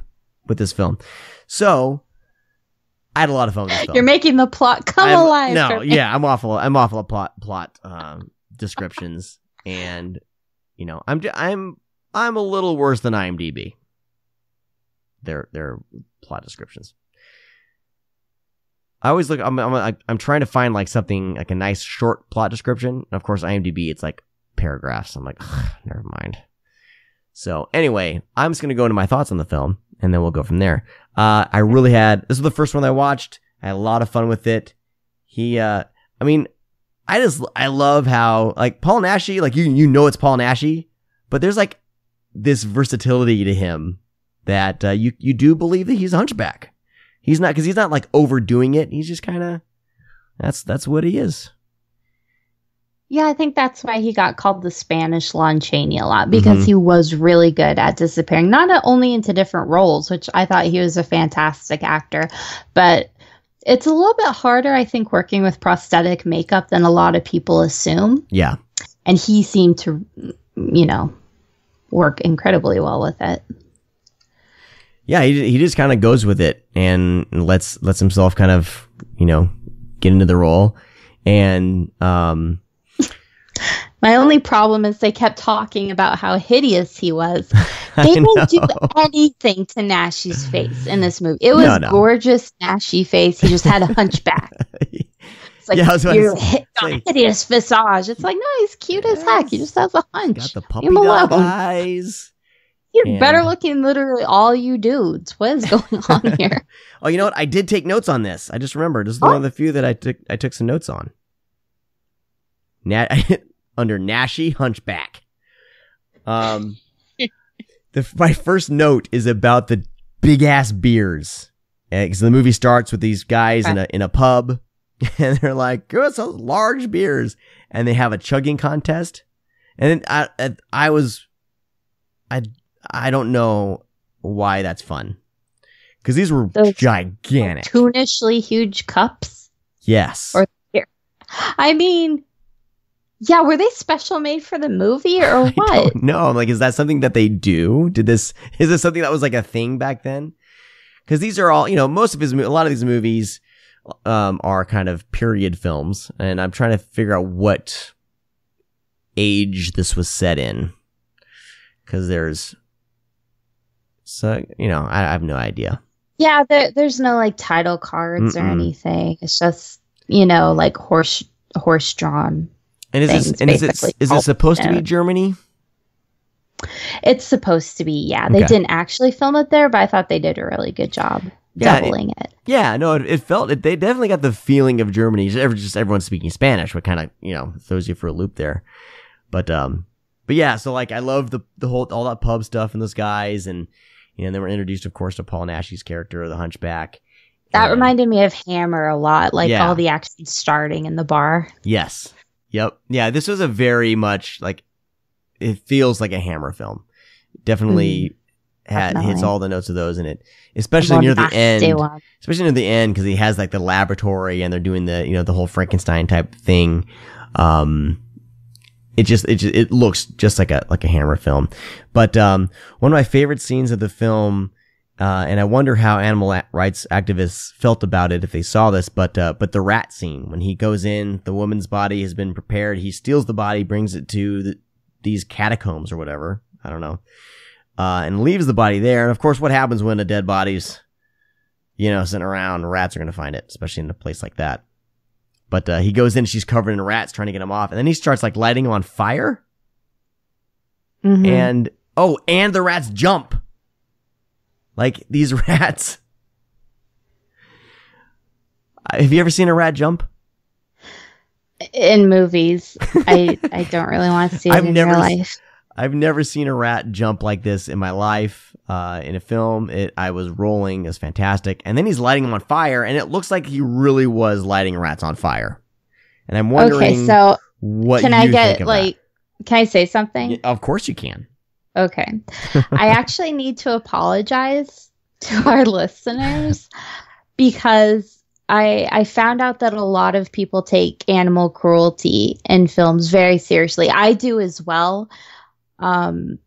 with this film. So, I had a lot of fun with this film. You're making the plot come alive. No, yeah, I'm awful at plot descriptions, and I'm a little worse than IMDb. Their plot descriptions. I always look. I'm trying to find something a nice short plot description. And of course, IMDb it's paragraphs. I'm like, never mind. So anyway, I'm just gonna go into my thoughts on the film, and then we'll go from there. This was the first one I watched. I had a lot of fun with it. I love how like Paul Naschy, like you know it's Paul Naschy, but there's like this versatility to him that you do believe that he's a hunchback. He's not, because he's not like overdoing it. He's just kind of that's what he is. Yeah, I think that's why he got called the Spanish Lon Chaney a lot, because he was really good at disappearing, not only into different roles, which I thought he was a fantastic actor, but it's a little bit harder, I think, working with prosthetic makeup than a lot of people assume. Yeah. And he seemed to, work incredibly well with it. Yeah, he just kind of goes with it and lets himself kind of, get into the role. And my only problem is they kept talking about how hideous he was. They didn't do anything to Nashee's face in this movie. It was gorgeous Nashee face. He just had a hunchback. It's like, you're hideous visage. It's like, no, he's cute as heck. He just has a hunch. Got the puppy dog eyes. You're better looking than literally all you dudes. What is going on here? Oh, you know what? I did take notes on this. I just remembered. This is one of the few that I took some notes on. Under Nashee Hunchback. My first note is about the big ass beers. Because the movie starts with these guys in a pub, and they're like, "Give us those large beers," and they have a chugging contest. And then I don't know why that's fun, because these were gigantic, cartoonishly huge cups. Yes. I mean, yeah, were they special made for the movie or what? I don't know. I'm like, is that something that they do? Is this something that was like a thing back then? Because these are all, a lot of these movies are kind of period films, and I'm trying to figure out what age this was set in. Because I have no idea. Yeah, there's no like title cards or anything. It's just, like horse drawn. And is it supposed to be Germany? It's supposed to be, yeah. They didn't actually film it there, but I thought they did a really good job doubling it. Yeah, no, it felt it. They definitely got the feeling of Germany. Just everyone speaking Spanish, what kind of throws you for a loop there. But yeah, so like I love the whole all that pub stuff and those guys, and they were introduced, of course, to Paul Naschy's character, the Hunchback. That reminded me of Hammer a lot, like all the action starting in the bar. Yes. Yep. Yeah, this was a very much like, it feels like a Hammer film. Definitely hits all the notes of those in it, especially near the end. Especially near the end, because he has like the laboratory and they're doing the the whole Frankenstein type thing. It looks just like a Hammer film. But one of my favorite scenes of the film, and I wonder how animal rights activists felt about it if they saw this, but the rat scene, when he goes in, the woman's body has been prepared, he steals the body, brings it to these catacombs or whatever, I don't know, and leaves the body there. And of course, what happens when a dead body's, sitting around? Rats are going to find it, especially in a place like that. But he goes in, she's covered in rats, trying to get him off, and then he starts like lighting him on fire. And the rats jump. Like, these rats. Have you ever seen a rat jump? In movies. I don't really want to see it in real life. I've never seen a rat jump like this in my life. In a film, I was rolling. It was fantastic. And then he's lighting them on fire, and it looks like he really was lighting rats on fire. And I'm wondering what can I get, like, can I say something? Yeah, of course you can. Okay. I actually need to apologize to our listeners because I found out that a lot of people take animal cruelty in films very seriously. I do as well. But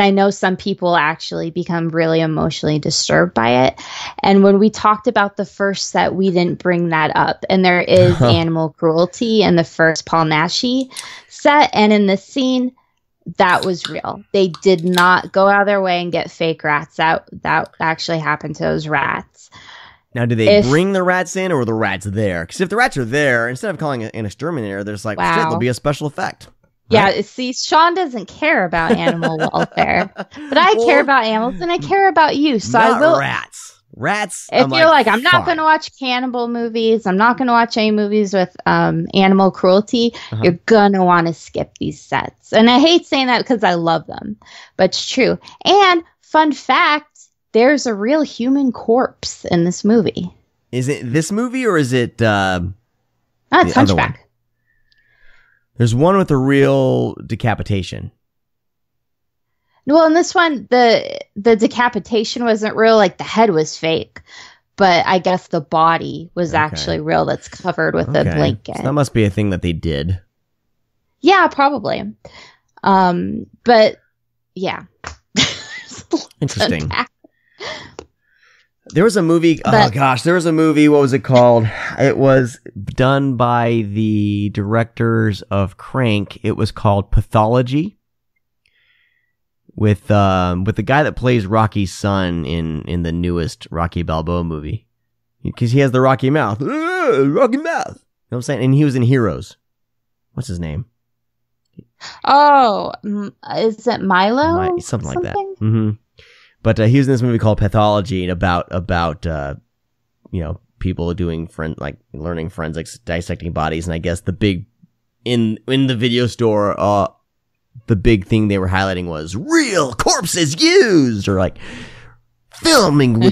I know some people actually become really emotionally disturbed by it. And when we talked about the first set, we didn't bring that up. And there is animal cruelty in the first Paul Naschy set. And in the scene, that was real. They did not go out of their way and get fake rats out. That actually happened to those rats. Now, do they bring the rats in, or were the rats there? Because if the rats are there, instead of calling it an exterminator, there's like, shit, there'll be a special effect. Right? Yeah, see, Sean doesn't care about animal welfare, but I care about animals and I care about you. So not I will. Rats. Rats. If you're like, I'm not fine. going to watch cannibal movies, I'm not going to watch any movies with animal cruelty, you're going to want to skip these sets. And I hate saying that because I love them, but it's true. And fun fact, there's a real human corpse in this movie. Is it this movie or is it It's Hunchback. There's one with a real decapitation. Well, in this one, the decapitation wasn't real, like the head was fake. But I guess the body was actually real that's covered with a blanket. So that must be a thing that they did. Yeah, probably. But yeah. Interesting. There was a movie. There was a movie. What was it called? It was done by the directors of Crank. It was called Pathology. With the guy that plays Rocky's son in the newest Rocky Balboa movie, because he has the Rocky mouth. Rocky mouth. You know what I'm saying? And he was in Heroes. What's his name? Oh, is it Milo? Something like that. Mm-hmm. But he was in this movie called Pathology, and about people doing learning forensics, dissecting bodies, and I guess the big in the video store, the big thing they were highlighting was real corpses used, or like filmed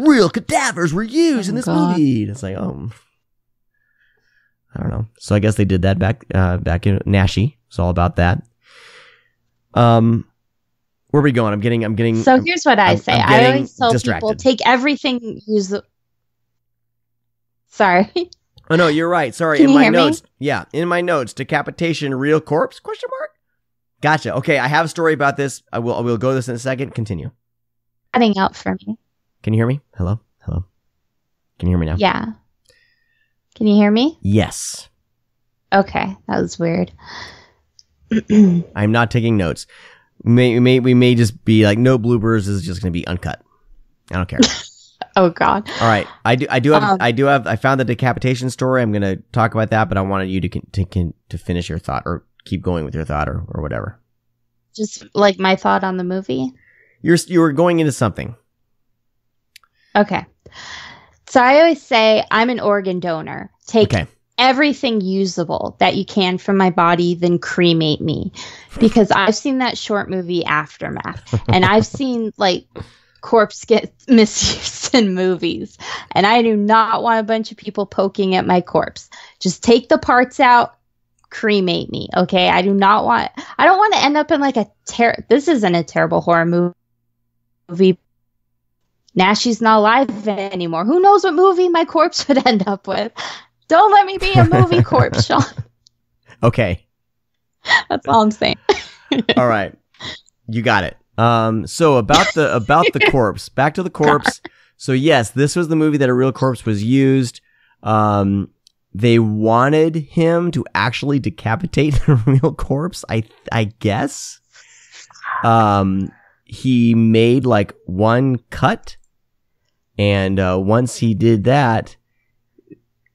real cadavers were used in this movie. And it's like, I don't know. So I guess they did that back in Nashee. It's all about that. Where are we going? I'm getting. So here's what I say. I always tell people, take everything. Sorry. Oh no, you're right. Sorry. Can in you my hear notes, me? yeah, in my notes, decapitation, real corpse? ? Gotcha. Okay, I have a story about this. I will go to this in a second. Continue. Cutting out for me. Can you hear me? Hello. Can you hear me now? Yeah. Can you hear me? Yes. Okay, that was weird. I'm not taking notes. We may just be like, no bloopers. This is just going to be uncut. I don't care. Oh God. All right. I found the decapitation story. I'm going to talk about that, but I wanted you to finish your thought or keep going with your thought or whatever. Just like my thought on the movie. You were going into something. Okay. So I always say I'm an organ donor. Take everything usable that you can from my body, then cremate me. Because I've seen that short movie Aftermath. And I've seen like corpse get misused in movies. And I do not want a bunch of people poking at my corpse. Just take the parts out, cremate me. Okay. I don't want to end up in like this isn't a terrible horror movie. Nashee's not alive anymore. Who knows what movie my corpse would end up with? Don't let me be a movie corpse, Sean. Okay. That's all I'm saying. All right. You got it. So about the corpse. Back to the corpse. So yes, this was the movie that a real corpse was used. They wanted him to actually decapitate the real corpse, I guess. He made like one cut, and once he did that,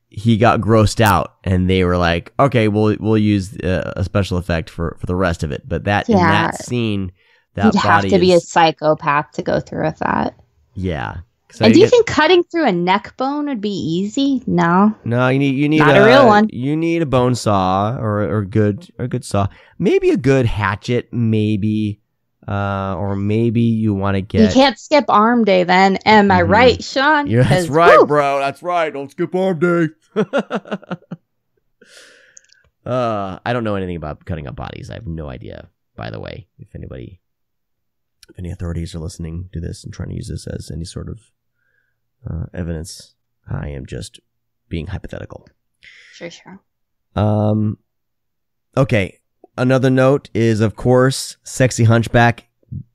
he got grossed out, and they were like, "Okay, we'll use a special effect for the rest of it." But in that scene, that you'd have to be a psychopath to go through with that. Yeah. And do you think cutting through a neck bone would be easy? No. No, you need not a real one. You need a bone saw or a good saw. Maybe a good hatchet, maybe. Or maybe you want to get. You can't skip arm day then. Am I right, Sean? Yeah, that's right, bro. That's right. Don't skip arm day. I don't know anything about cutting up bodies. I have no idea, by the way. If any authorities are listening to this and trying to use this as any sort of evidence, I am just being hypothetical. Sure. Okay. Another note is, of course, sexy Hunchback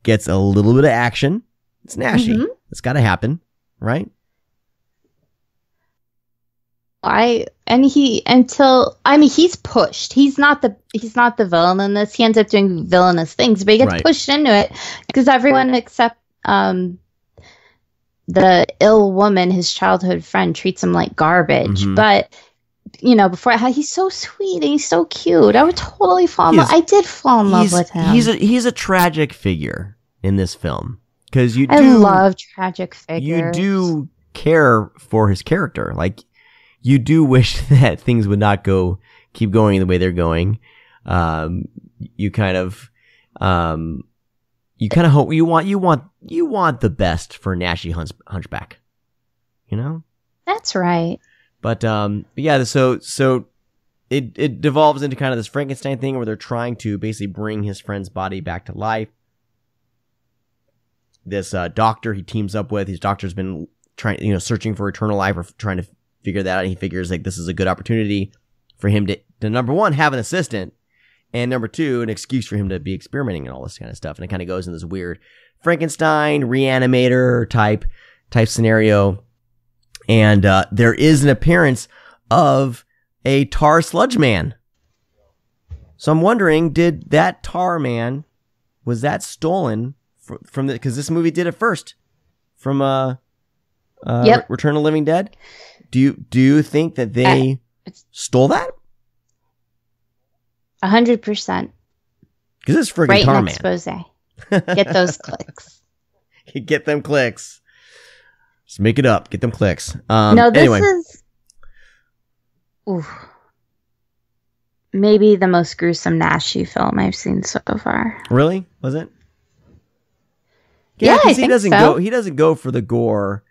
gets a little bit of action. It's Nashee. Mm-hmm. It's got to happen, right? He's pushed. He's not the villain in this. He ends up doing villainous things, but he gets pushed into it because everyone except the ill woman, his childhood friend, treats him like garbage. Mm-hmm. But before he's so sweet and he's so cute. I would totally fall in love. I did fall in love with him. He's a tragic figure in this film. because I love tragic figures. You do care for his character. Like, you do wish that things would not keep going the way they're going. You kind of hope you want the best for Nashee Hunchback. You know? That's right. But yeah, so it devolves into kind of this Frankenstein thing where they're trying to basically bring his friend's body back to life. This doctor he teams up with, his doctor's been searching for eternal life or trying to figure that out. And he figures like this is a good opportunity for him to number one, have an assistant, and number two, an excuse for him to be experimenting and all this kind of stuff. And it kind of goes in this weird Frankenstein reanimator type scenario. And there is an appearance of a tar sludge man. So I'm wondering, did that tar man, was that stolen from the, because this movie did it first from Return of the Living Dead? Do you think that they stole that? 100%. Because it's friggin' right tar in man. expose. Get those clicks. Get them clicks. Just make it up. Get them clicks. No, this anyway. is maybe the most gruesome Nashee film I've seen so far. Really? Was it? Yeah, I he think doesn't so. He doesn't go for the gore.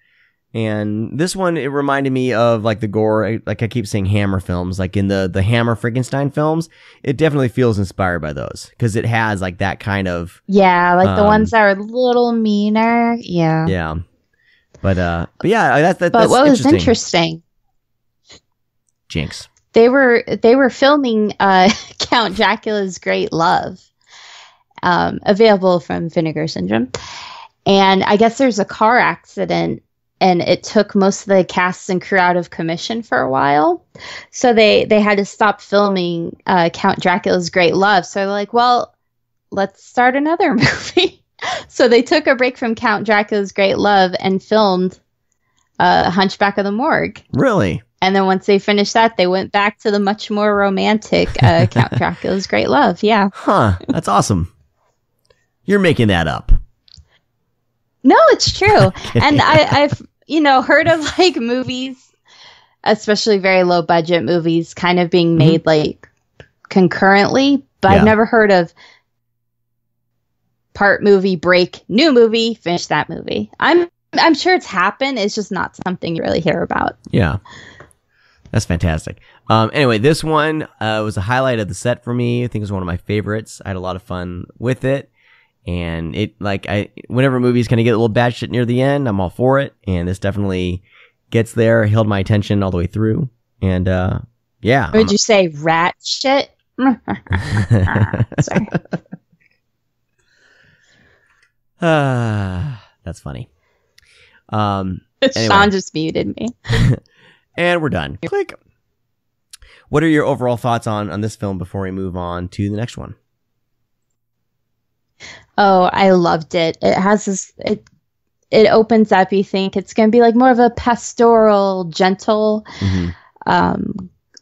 And this one, it reminded me of like the gore, like I keep saying Hammer films, like in the Hammer Frankenstein films. It definitely feels inspired by those because it has like that kind of like the ones that are a little meaner. Yeah. Yeah. But yeah, that's But what was interesting? Jinx. They were filming Count Dracula's Great Love, available from Vinegar Syndrome, and I guess there's a car accident. And it took most of the cast and crew out of commission for a while. So they had to stop filming Count Dracula's Great Love. So they're like, well, let's start another movie. So they took a break from Count Dracula's Great Love and filmed Hunchback of the Morgue. Really? And then once they finished that, they went back to the much more romantic Count Dracula's Great Love. Yeah. Huh. That's awesome. You're making that up. No, it's true. And I've, heard of like movies, especially very low budget movies kind of being made like concurrently, but I've never heard of part movie, break, new movie, finish that movie. I'm sure it's happened. It's just not something you really hear about. Yeah. That's fantastic. Anyway, this one was a highlight of the set for me. I think it was one of my favorites. I had a lot of fun with it. And whenever movies kind of get a little bad shit near the end, I'm all for it. And this definitely gets there, held my attention all the way through. And, yeah. Would you say rat shit? Sorry. That's funny. Anyway. Sean just muted me. And we're done. Click. What are your overall thoughts on this film before we move on to the next one? Oh, I loved it. It has this, it opens up, you think it's going to be like more of a pastoral, gentle,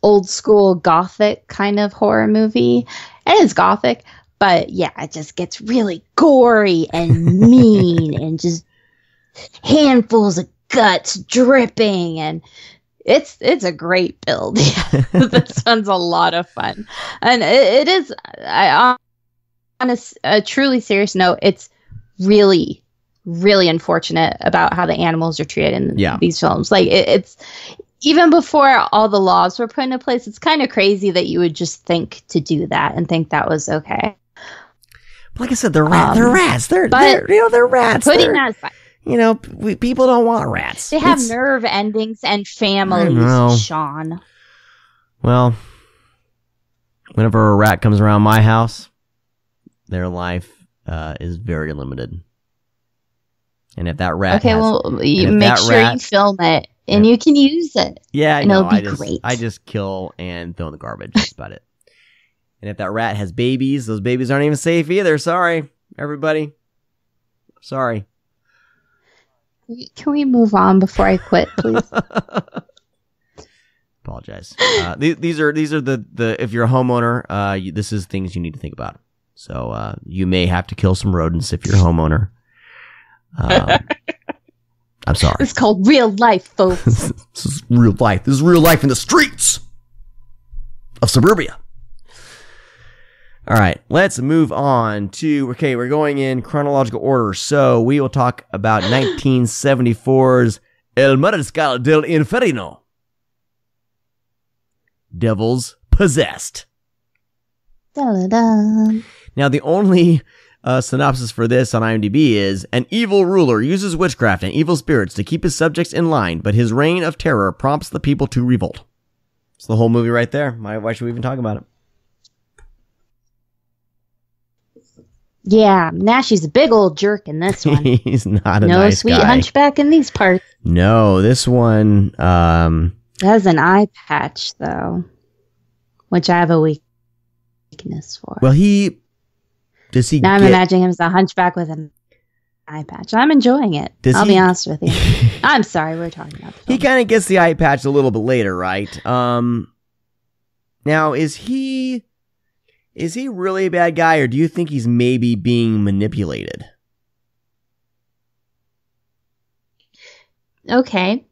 old school gothic kind of horror movie. It is gothic, but yeah, it just gets really gory and mean and just handfuls of guts dripping, and it's a great build. This one's a lot of fun, and it is. On a truly serious note, it's really, really unfortunate about how the animals are treated in these films. Like it's even before all the laws were put into place, it's kind of crazy that you would just think to do that and think that was okay. But like I said, they're rats. They're rats. Putting that aside, people don't want rats. They have nerve endings and families, Sean. Well, whenever a rat comes around my house, their life is very limited. And if that rat you make sure you film it and you can use it. Yeah, and it'll be great. I just kill and throw in the garbage. That's about it. And if that rat has babies, those babies aren't even safe either. Sorry, everybody. Sorry. Can we move on before I quit, please? Apologize. These are the if you're a homeowner, this is things you need to think about. So you may have to kill some rodents if you're a homeowner. I'm sorry. It's called real life, folks. This is real life. This is real life in the streets of suburbia. All right, let's move on to, okay, we're going in chronological order. So we will talk about 1974's El Mariscal del Inferino. Devils Possessed. Da-da-da. Now, the only synopsis for this on IMDb is, an evil ruler uses witchcraft and evil spirits to keep his subjects in line, but his reign of terror prompts the people to revolt. It's the whole movie right there. Why should we even talk about it? Yeah, Nashee's a big old jerk in this one. He's not a no nice sweet guy. hunchback in these parts. No, this one, It has an eye patch, though, which I have a weakness for. well, Now I'm imagining him as a hunchback with an eye patch. I'm enjoying it. I'll be honest with you. I'm sorry, we're talking about the film. He kind of gets the eye patch a little bit later, right? Now, is he really a bad guy, or do you think he's maybe being manipulated? Okay.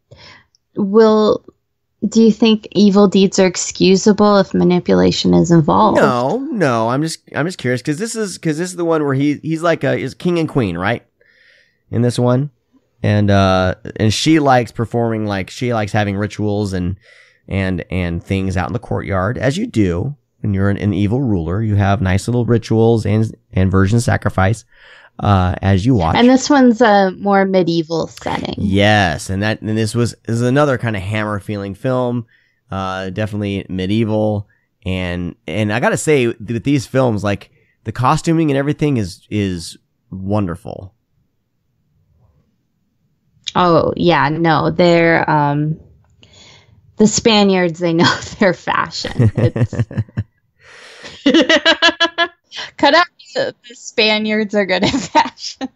Do you think evil deeds are excusable if manipulation is involved? No. I'm just curious because this is the one where he's like is king and queen, right? In this one, and she likes performing, like she likes having rituals and things out in the courtyard, as you do when you're an evil ruler. You have nice little rituals and virgin sacrifice as you watch. And this one's a more medieval setting. Yes, and this is another kind of Hammer feeling film, definitely medieval, and I gotta say with these films, like the costuming and everything is wonderful. Oh yeah, no, they're the Spaniards. They know their fashion. Cut out the Spaniards are good at fashion.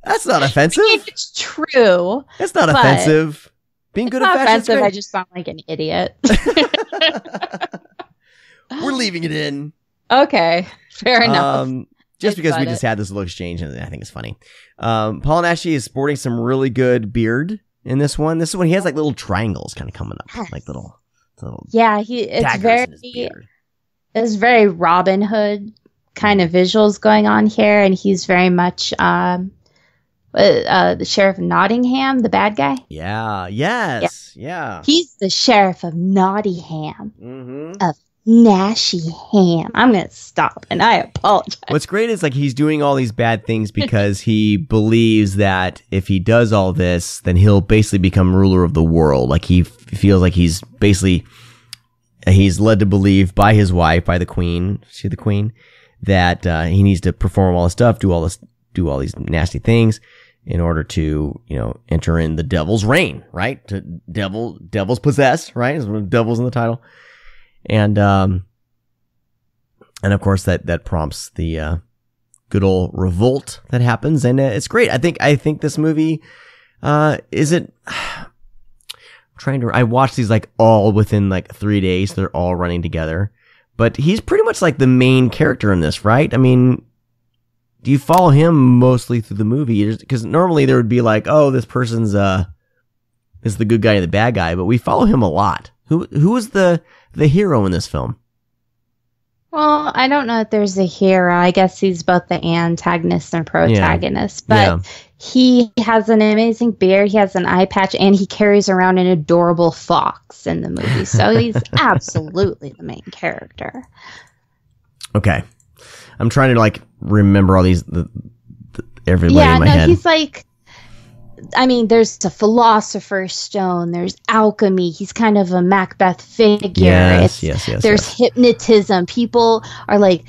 That's not offensive. I mean, it's true. It's not offensive. Being good at fashion is offensive. good. I just sound like an idiot. We're leaving it in. Okay, fair enough. Just because we just had this little exchange, and I think it's funny. Paul Naschy is sporting some really good beard in this one. This is when he has like little triangles kind of coming up, like little yeah. It's very Robin Hood kind of visuals going on here, and he's very much the Sheriff of Nottingham, the bad guy. Yeah. Yes. Yeah. He's the Sheriff of Nottingham. Mm-hmm. Of Nashee Ham. I'm gonna stop, and I apologize. What's great is like he's doing all these bad things because he believes that if he does all this, then he'll basically become ruler of the world. Like he feels like he's led to believe by his wife, by the queen, that he needs to perform all this stuff, do all these nasty things in order to, enter in the devil's reign, right? Devil's possessed, right? Devil's in the title. And of course that prompts the good old revolt that happens, and it's great. I think this movie I watched these like all within like 3 days. They're all running together, but he's pretty much like the main character in this, right? I mean, do you follow him mostly through the movie? Because normally there would be like, oh, this person's is the good guy and the bad guy, but we follow him a lot. Who is the hero in this film? Well, I don't know if there's a hero. I guess he's both the antagonist and protagonist. But he has an amazing beard, he has an eye patch, and he carries around an adorable fox in the movie. So he's absolutely the main character. Okay. I'm trying to like remember all these everybody in my head. He's like, I mean, there's a philosopher's stone, there's alchemy, he's kind of a Macbeth figure. Yes. There's hypnotism. People are like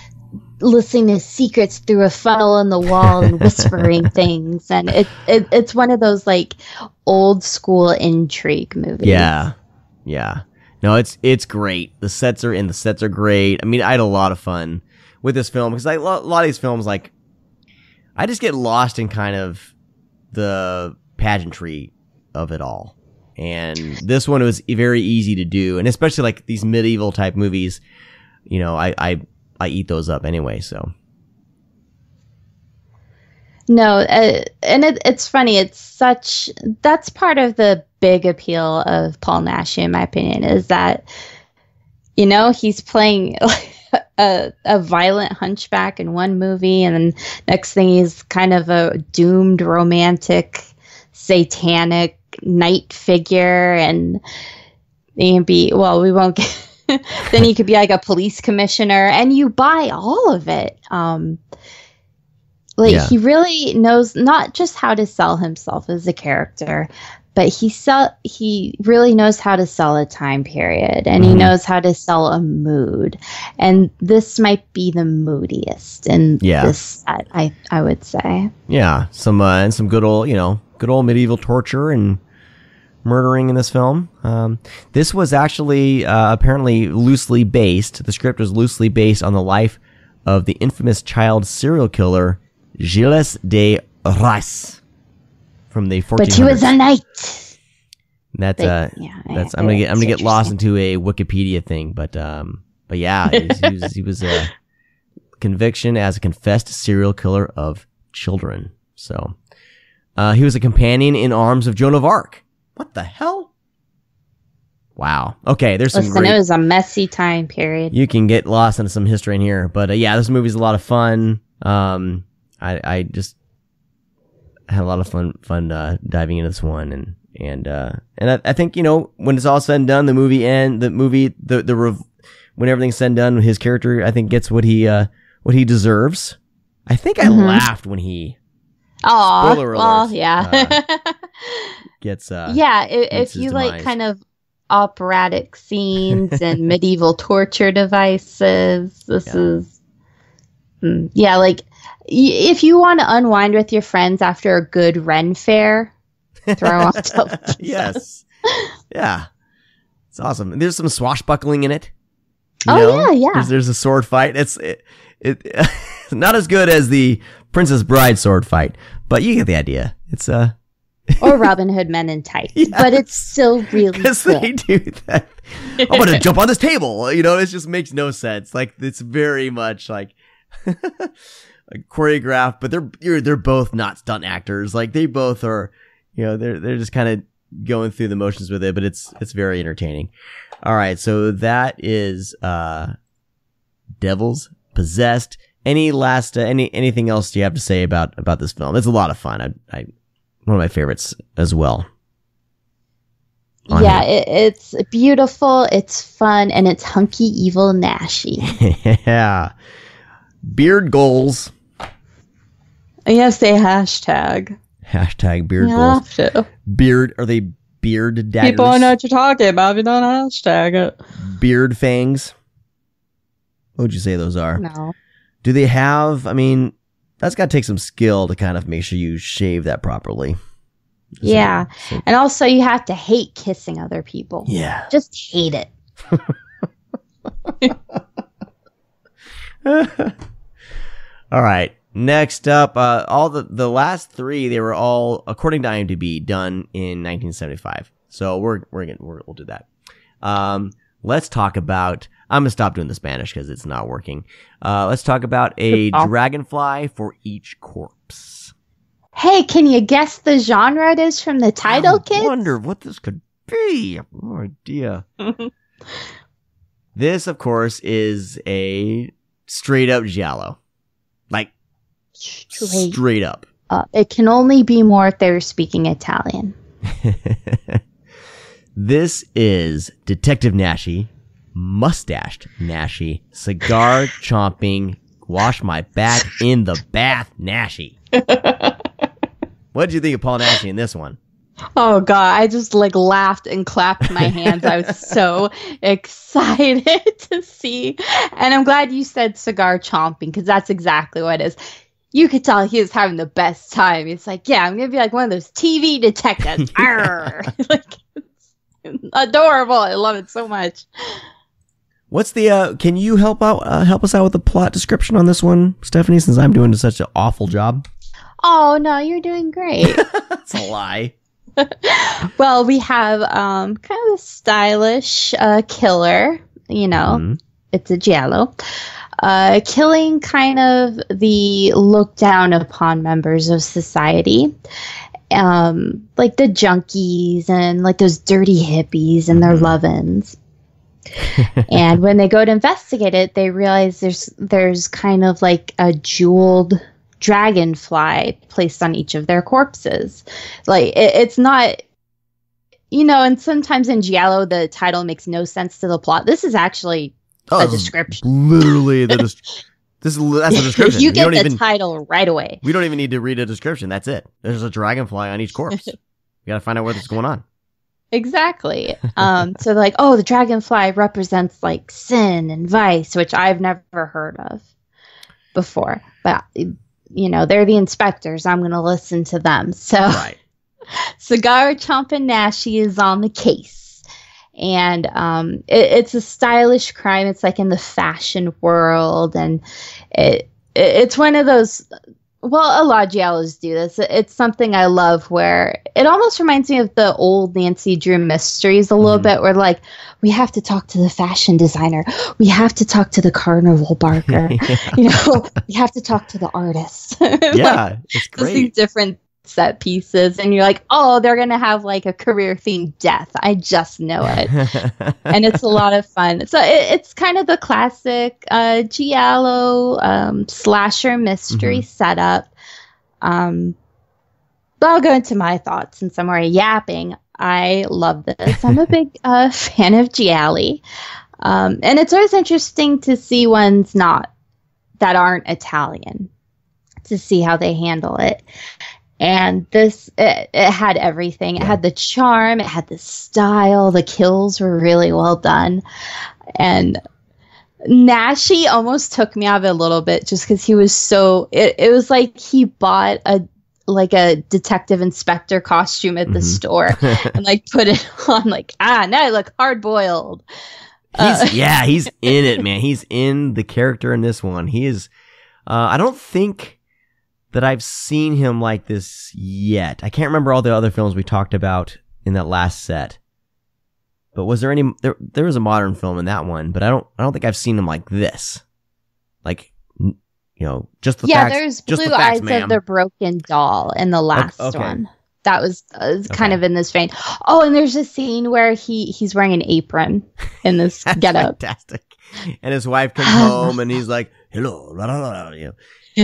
listening to secrets through a funnel in the wall and whispering things, and it's one of those like old school intrigue movies. Yeah. No, it's great. The sets are great. I mean, I had a lot of fun with this film because a lot of these films, like, I just get lost in kind of the pageantry of it all, and this one was very easy to do, and especially like these medieval type movies, I eat those up anyway. So No, and it's funny. That's part of the big appeal of Paul Naschy, in my opinion, is that, he's playing a violent hunchback in one movie, and then next thing he's kind of a doomed romantic, satanic knight figure, and he can be, we won't get, then he could be like a police commissioner, and you buy all of it. He really knows not just how to sell himself as a character, but he really knows how to sell a time period, and he knows how to sell a mood. And this might be the moodiest in this set, I would say. Yeah, and some good old medieval torture and murdering in this film. This was actually apparently loosely based. The script was loosely based on the life of the infamous child serial killer Gilles de Rais from the 1400s. But he was a knight. That's I'm gonna get lost into a Wikipedia thing, but yeah, he was a conviction as a confessed serial killer of children. So he was a companion in arms of Joan of Arc. What the hell? Wow. Okay, there's some great... it was a messy time period. You can get lost into some history in here, but this movie's a lot of fun. I just had a lot of fun diving into this one, and I think when it's all said and done, when everything's said and done, his character I think gets what he deserves. I think I laughed when he. Oh, spoiler alert, well, yeah. Gets if you like demise. Kind of operatic scenes and medieval torture devices, this is like. If you want to unwind with your friends after a good Ren fair, throw on television. Yes. Yeah. It's awesome. And there's some swashbuckling in it. Yeah. There's a sword fight. It's not as good as the Princess Bride sword fight, but you get the idea. It's or Robin Hood Men in Tights, but it's still really good. Because they do that. I'm going to jump on this table. It just makes no sense. Like, it's very much like... choreographed, but they're both not stunt actors. Like, they both are, they're just kind of going through the motions with it, but it's very entertaining. All right, so that is Devils Possessed. Any last anything else you have to say about this film? It's a lot of fun. I one of my favorites as well. It's beautiful, it's fun, and it's hunky evil Nashee. Yeah. Beard goals. Yes, they hashtag. Hashtag beard goals. To. Beard, are they beard daggers? People know what you're talking about if you don't hashtag it. Beard fangs. What would you say those are? No. Do they have, that's got to take some skill to kind of make sure you shave that properly. Yeah. And also you have to hate kissing other people. Yeah. Just hate it. All right. Next up, all the last three, they were all, according to IMDb, done in 1975. So we'll do that. Let's talk about. I'm gonna stop doing the Spanish because it's not working. Let's talk about a dragonfly for each corpse. Hey, can you guess the genre it is from the title, kids? I wonder what this could be. I have no idea. This, of course, is a straight up giallo. Like, straight up. It can only be more if they were speaking Italian. This is Detective Nashee, mustached Nashee, cigar chomping, wash my back in the bath Nashee. What did you think of Paul Naschy in this one? Oh God, I just laughed and clapped my hands. I was so excited to see. And I'm glad you said cigar chomping, because that's exactly what it is. You could tell he was having the best time. It's like, yeah, I'm going to be like one of those TV detectives. It's adorable. I love it so much. What's the, can you help us out with the plot description on this one, Stephanie, since I'm doing such an awful job? Oh, no, you're doing great. That's a lie. Well, we have kind of a stylish killer, It's a giallo. killing kind of the looked down upon members of society. Like the junkies and like those dirty hippies and their love-ins. And when they go to investigate it, they realize there's kind of like a jeweled dragonfly placed on each of their corpses. Like it's not, and sometimes in giallo the title makes no sense to the plot. This is actually a description. Literally that's a description. You get the title right away. We don't even need to read a description. That's it. There's a dragonfly on each corpse. We got to find out what's going on. Exactly. So they're like, oh, the dragonfly represents like sin and vice, which I've never heard of before. But, they're the inspectors. I'm going to listen to them. So Cigar Chomping Nashee is on the case. And it's a stylish crime. It's like in the fashion world. And it's one of those... Well, a lot of giallos do this. It's something I love where it almost reminds me of the old Nancy Drew mysteries a little bit where like, we have to talk to the fashion designer. We have to talk to the carnival barker. We have to talk to the artist. Yeah, it's great. These different set pieces and you're like, oh, they're going to have like a career themed death. I just know it. And it's a lot of fun. So it's kind of the classic giallo slasher mystery setup. But I'll go into my thoughts since I'm already yapping. I love this. I'm a big fan of gialli. And it's always interesting to see ones that aren't Italian, to see how they handle it. And this, it had everything. It had the charm. It had the style. The kills were really well done. And Nashee almost took me out of it a little bit just because he was so... It was like he bought a detective inspector costume at the store and like put it on like, now I look hard-boiled. He's in it, man. He's in the character in this one. He is... I don't think... that I've seen him like this yet. I can't remember all the other films we talked about in that last set. But was there any? There was a modern film in that one, but I don't think I've seen him like this. Like, just the facts. Yeah, there's Blue Eyes of the Broken Doll in the last one. That was kind of in this vein. Oh, and there's a scene where he's wearing an apron in this getup. Fantastic. And his wife comes home and he's like, "Hello, blah, blah, blah,"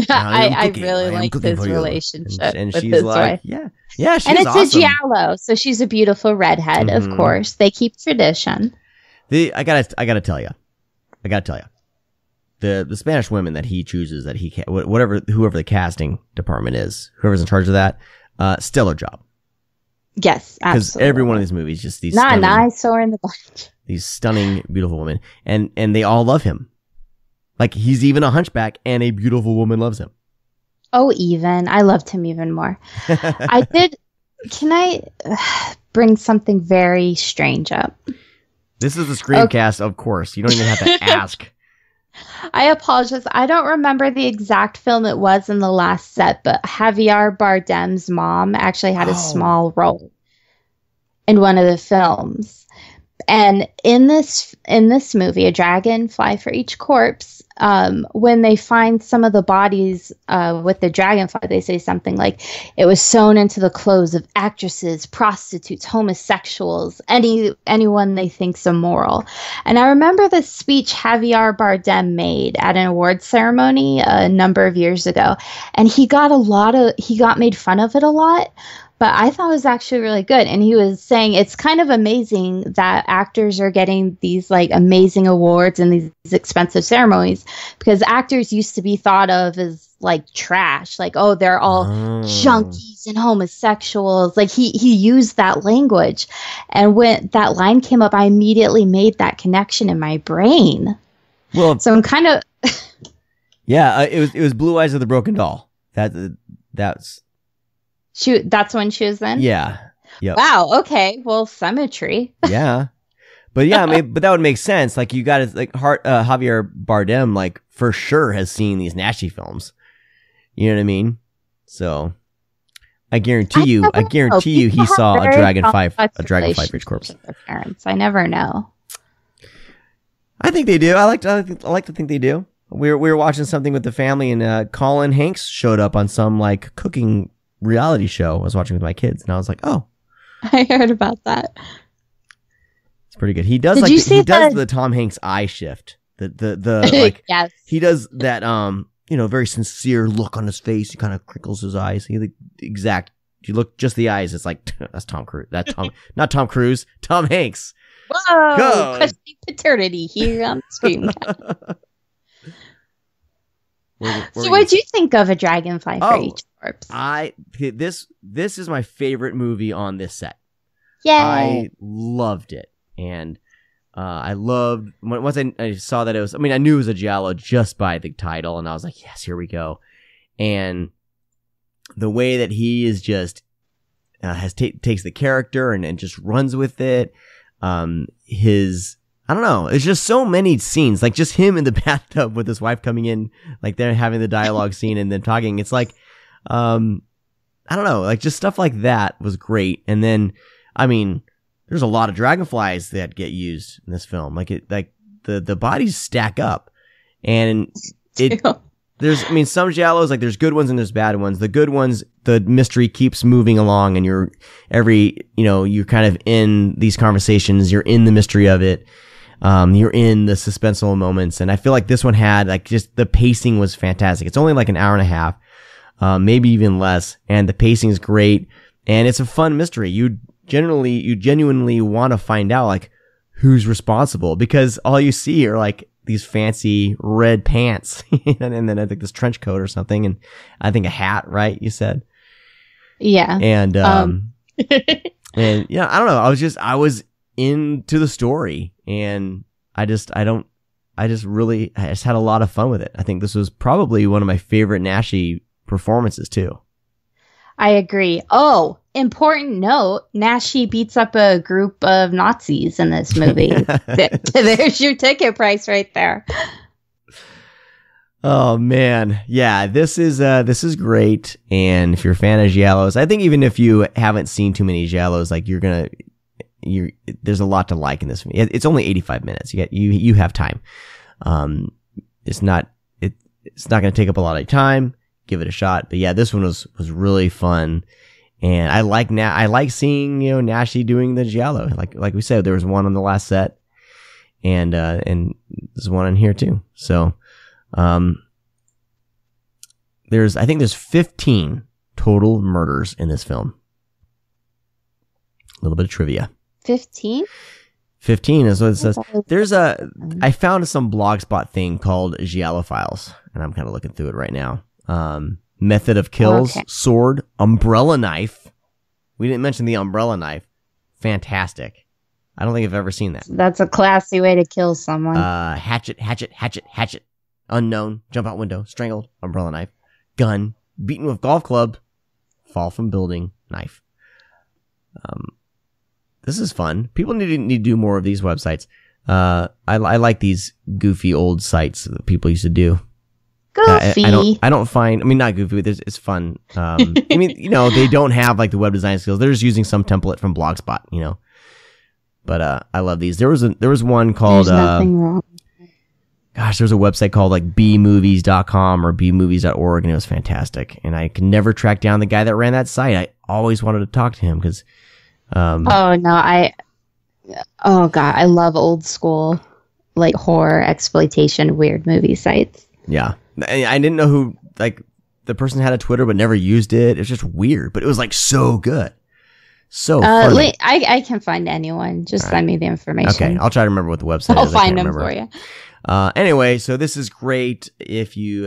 I really like his relationship and with she's his like, wife. Yeah, she's and it's awesome. a giallo, so she's a beautiful redhead. Of course, they keep tradition. I gotta tell you, the Spanish women that he chooses, that whoever the casting department is, whoever's in charge of that, stellar job. Yes, absolutely. Because every one of these movies, just these eyesore in the bunch. These stunning, beautiful women, and they all love him. Like, he's even a hunchback, and a beautiful woman loves him. Oh, I loved him even more. Can I bring something very strange up? This is the Screamcast, of course. You don't even have to ask. I apologize. I don't remember the exact film it was in the last set, but Javier Bardem's mom actually had a small role in one of the films. And in this movie, A Dragonfly for Each Corpse, when they find some of the bodies with the dragonfly, they say something like, it was sewn into the clothes of actresses, prostitutes, homosexuals, anyone they think's immoral. And I remember the speech Javier Bardem made at an awards ceremony a number of years ago, and he got made fun of it a lot. But I thought it was actually really good. And he was saying it's kind of amazing that actors are getting these like amazing awards and these expensive ceremonies, because actors used to be thought of as like trash. Like, oh, they're all junkies and homosexuals. Like he used that language. And when that line came up, I immediately made that connection in my brain. Well, so I'm kind of... Yeah, it was Blue Eyes of the Broken Doll. That's... That's when she was in? Yeah. Yep. Wow. Okay. Well, symmetry. Yeah. But yeah, but that would make sense. Like, you got to, like, Javier Bardem, like, for sure has seen these Nashee films. You know what I mean? So, I guarantee you he saw a Dragonfly for Each Corpse. Parents. I never know. I think they do. I like to think they do. we were watching something with the family, and Colin Hanks showed up on some like cooking reality show I was watching with my kids, and I was like, oh, I heard about that. It's pretty good. He does does the Tom Hanks eye shift. The like yes. He does that very sincere look on his face. He kind of crinkles his eyes. You look just the eyes, it's like that's Tom Cruise. Not Tom Cruise, Tom Hanks. Whoa! Go. Questioning paternity here on the Screamcast. So, what'd you think of A Dragonfly for Each Corpse? This is my favorite movie on this set. Yay! I loved it, and I loved once I saw that it was. I mean, I knew it was a giallo just by the title, and I was like, yes, here we go. And the way that he is just takes the character and just runs with it. I don't know. It's just so many scenes, like just him in the bathtub with his wife coming in, like they're having the dialogue scene and then talking. It's like, I don't know, like just stuff like that was great. And then, I mean, there's a lot of dragonflies that get used in this film. Like the bodies stack up, and there's some giallos, like there's good ones and there's bad ones. The good ones, the mystery keeps moving along, and you're kind of in these conversations, you're in the mystery of it. You're in the suspenseful moments, and I feel like this one had like just the pacing was fantastic. It's only like an hour and a half, maybe even less, and the pacing is great, and it's a fun mystery. You genuinely want to find out like who's responsible, because all you see are like these fancy red pants and then I think this trench coat or something, and I think a hat, right? You said, yeah, and and yeah, I don't know. I was into the story, and I just had a lot of fun with it. I think this was probably one of my favorite Nashee performances too. I agree. Oh, important note, Nashee beats up a group of Nazis in this movie. There's your ticket price right there. Oh man. Yeah, this is great. And if you're a fan of giallos, I think even if you haven't seen too many giallos, like there's a lot to like in this movie. It's only 85 minutes. You have time. It's not going to take up a lot of time. Give it a shot. But yeah, this one was really fun. And I like seeing, Nashee doing the giallo. Like we said, there was one on the last set, and there's one in here too. So, I think there's 15 total murders in this film. A little bit of trivia. 15? 15 is what it says. I found some blogspot thing called Giallo Files, and I'm kind of looking through it right now. Method of kills, sword, umbrella knife. We didn't mention the umbrella knife. Fantastic. I don't think I've ever seen that. That's a classy way to kill someone. Hatchet. Unknown, jump out window, strangled, umbrella knife. Gun, beaten with golf club, fall from building, knife. This is fun. People need to do more of these websites. I like these goofy old sites that people used to do. Goofy. I don't find. I mean, not goofy. It's fun. I mean, they don't have like the web design skills. They're just using some template from Blogspot. But I love these. There was one called. There's nothing wrong. Gosh, there's a website called like bmovies.com or bmovies.org, and it was fantastic. And I could never track down the guy that ran that site. I always wanted to talk to him because. Oh God, I love old school like horror exploitation weird movie sites. Yeah. I didn't know who, like, the person had a Twitter but never used it. It was just weird, but it was like so good. So funny. I can find anyone. Just send me the information. Okay, I'll try to remember what the website is. I'll find them for you. Anyway, so this is great. If you,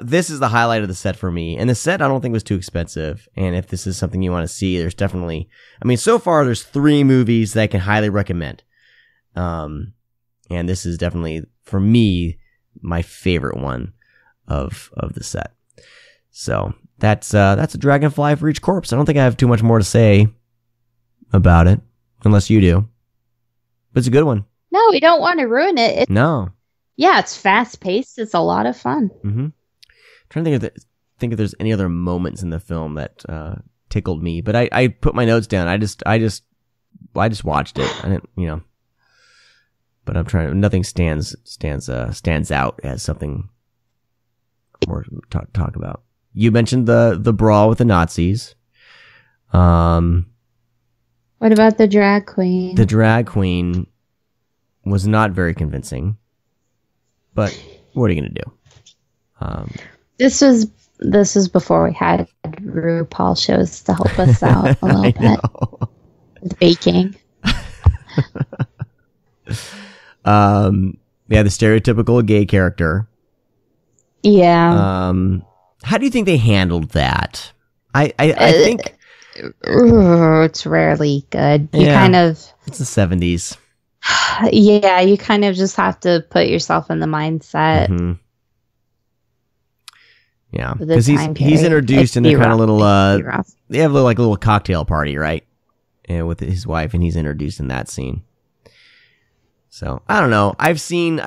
this is the highlight of the set for me. And the set I don't think was too expensive. And if this is something you want to see, there's definitely, so far there's 3 movies that I can highly recommend. And this is definitely, for me, my favorite one of the set. So that's a Dragonfly for Each Corpse. I don't think I have too much more to say about it, unless you do. But it's a good one. No, we don't want to ruin it. No. Yeah, it's fast paced. It's a lot of fun. Mm-hmm. I'm trying to think if there's any other moments in the film that tickled me, but I put my notes down. I just watched it. I didn't, but I'm trying. Nothing stands out as something more to talk about. You mentioned the brawl with the Nazis. What about the drag queen? The drag queen was not very convincing, but what are you gonna do? This was before we had RuPaul shows to help us out a little bit with baking. Yeah, the stereotypical gay character. Yeah. How do you think they handled that? I think it's rarely good. You kind of, it's the 70s. Yeah, you kind of just have to put yourself in the mindset. Mm-hmm. Yeah, because he's introduced in their kind of little they have a little cocktail party, right? And with his wife, and he's introduced in that scene. So I don't know. I've seen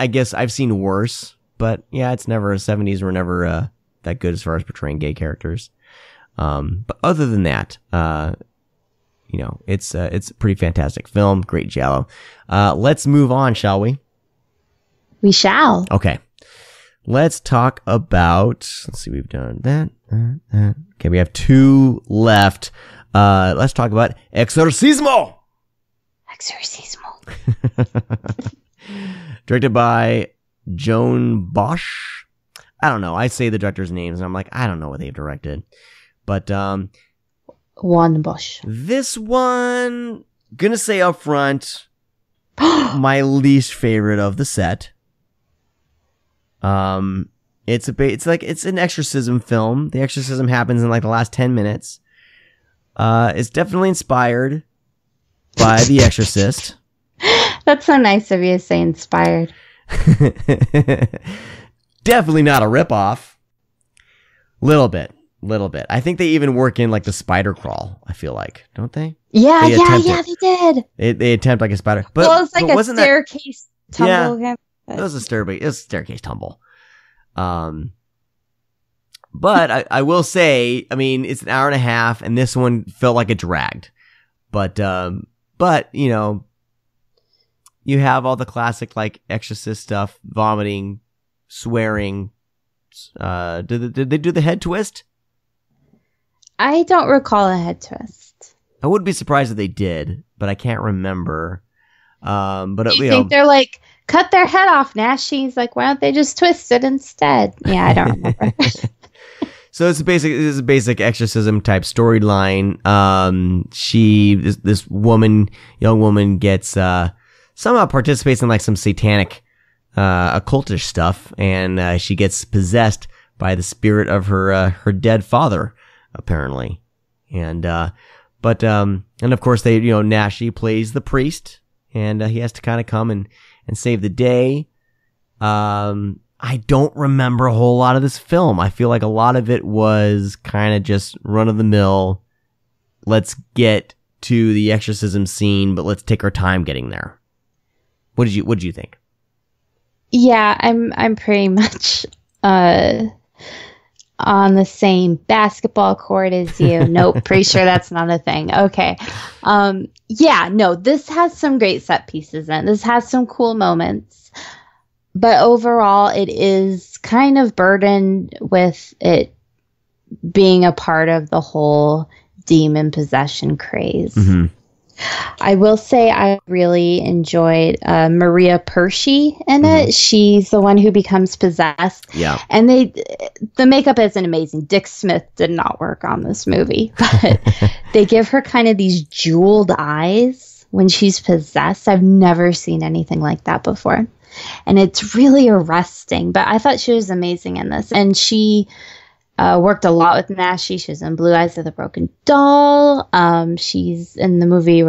worse, but yeah, it's never 70s were never that good as far as portraying gay characters. But other than that, it's a pretty fantastic film. Great giallo. Let's move on, shall we? We shall. Okay. Let's talk about, let's see, we've done that. Okay, we have 2 left. Let's talk about Exorcismo. Directed by Joan Bosch. I don't know. I say the director's names and I'm like, I don't know what they've directed. But, Juan Bosch. This one, gonna say up front, my least favorite of the set. It's an exorcism film. The exorcism happens in like the last 10 minutes. It's definitely inspired by The Exorcist. That's so nice of you to say inspired. Definitely not a ripoff. Little bit. I think they even work in like the spider crawl, I feel like, don't they? Yeah, they did. They attempt like a spider. But, well, it's like a staircase tumble. Yeah, it was a staircase tumble. But I will say, I mean, it's an hour and a half, and this one felt like it dragged. But you have all the classic like Exorcist stuff: vomiting, swearing. Did they do the head twist? I don't recall a head twist. I wouldn't be surprised if they did, but I can't remember. But you think they're like, cut their head off, Nashee's like, why don't they just twist it instead? Yeah, I don't remember. So it's a basic exorcism type storyline. This young woman gets somehow participates in like some satanic occultish stuff, and she gets possessed by the spirit of her dead father, apparently. And of course Nashee plays the priest, and he has to kind of come and save the day. I don't remember a whole lot of this film. I feel like a lot of it was kind of just run of the mill. Let's get to the exorcism scene, but let's take our time getting there. What did you think? Yeah, I'm pretty much on the same basketball court as you. Nope, pretty sure that's not a thing. Okay. Yeah, no, this has some great set pieces in it. This has some cool moments. But overall, it is kind of burdened with it being a part of the whole demon possession craze. Mm-hmm. I will say I really enjoyed Maria Pershey in it. Mm-hmm. She's the one who becomes possessed. Yeah. And the makeup isn't amazing. Dick Smith did not work on this movie, but they give her kind of these jeweled eyes when she's possessed. I've never seen anything like that before. And it's really arresting, but I thought she was amazing in this. And she worked a lot with Nashee. She was in Blue Eyes of the Broken Doll. She's in the movie she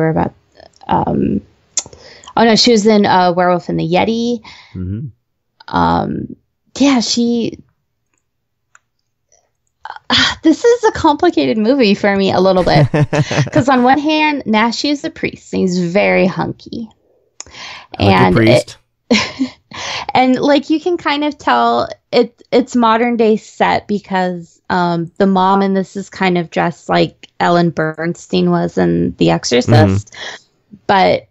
was in Werewolf and the Yeti. Mm-hmm. This is a complicated movie for me a little bit. Because on one hand, Nashee is a priest. And he's very hunky. And priest. And like you can kind of tell it's modern day set because the mom in this is kind of dressed like Ellen Bernstein was in The Exorcist. Mm-hmm. But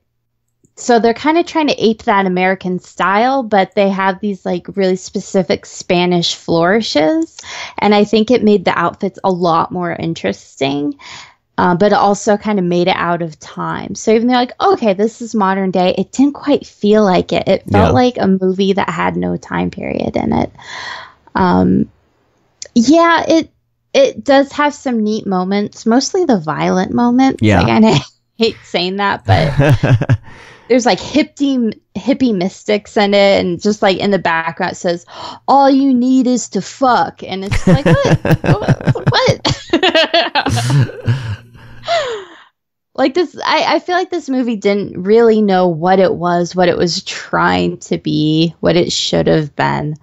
So they're kind of trying to ape that American style, but they have these like really specific Spanish flourishes. And I think it made the outfits a lot more interesting. But it also kind of made it out of time. So even though like, okay, this is modern day, it didn't quite feel like it. It felt like a movie that had no time period in it. It does have some neat moments, mostly the violent moments. Yeah. Like, I hate saying that, but there's like hippie mystics in it, and just like in the background it says, "All you need is to fuck," and it's like, what? Like this, I feel like this movie didn't really know what it was trying to be, what it should have been.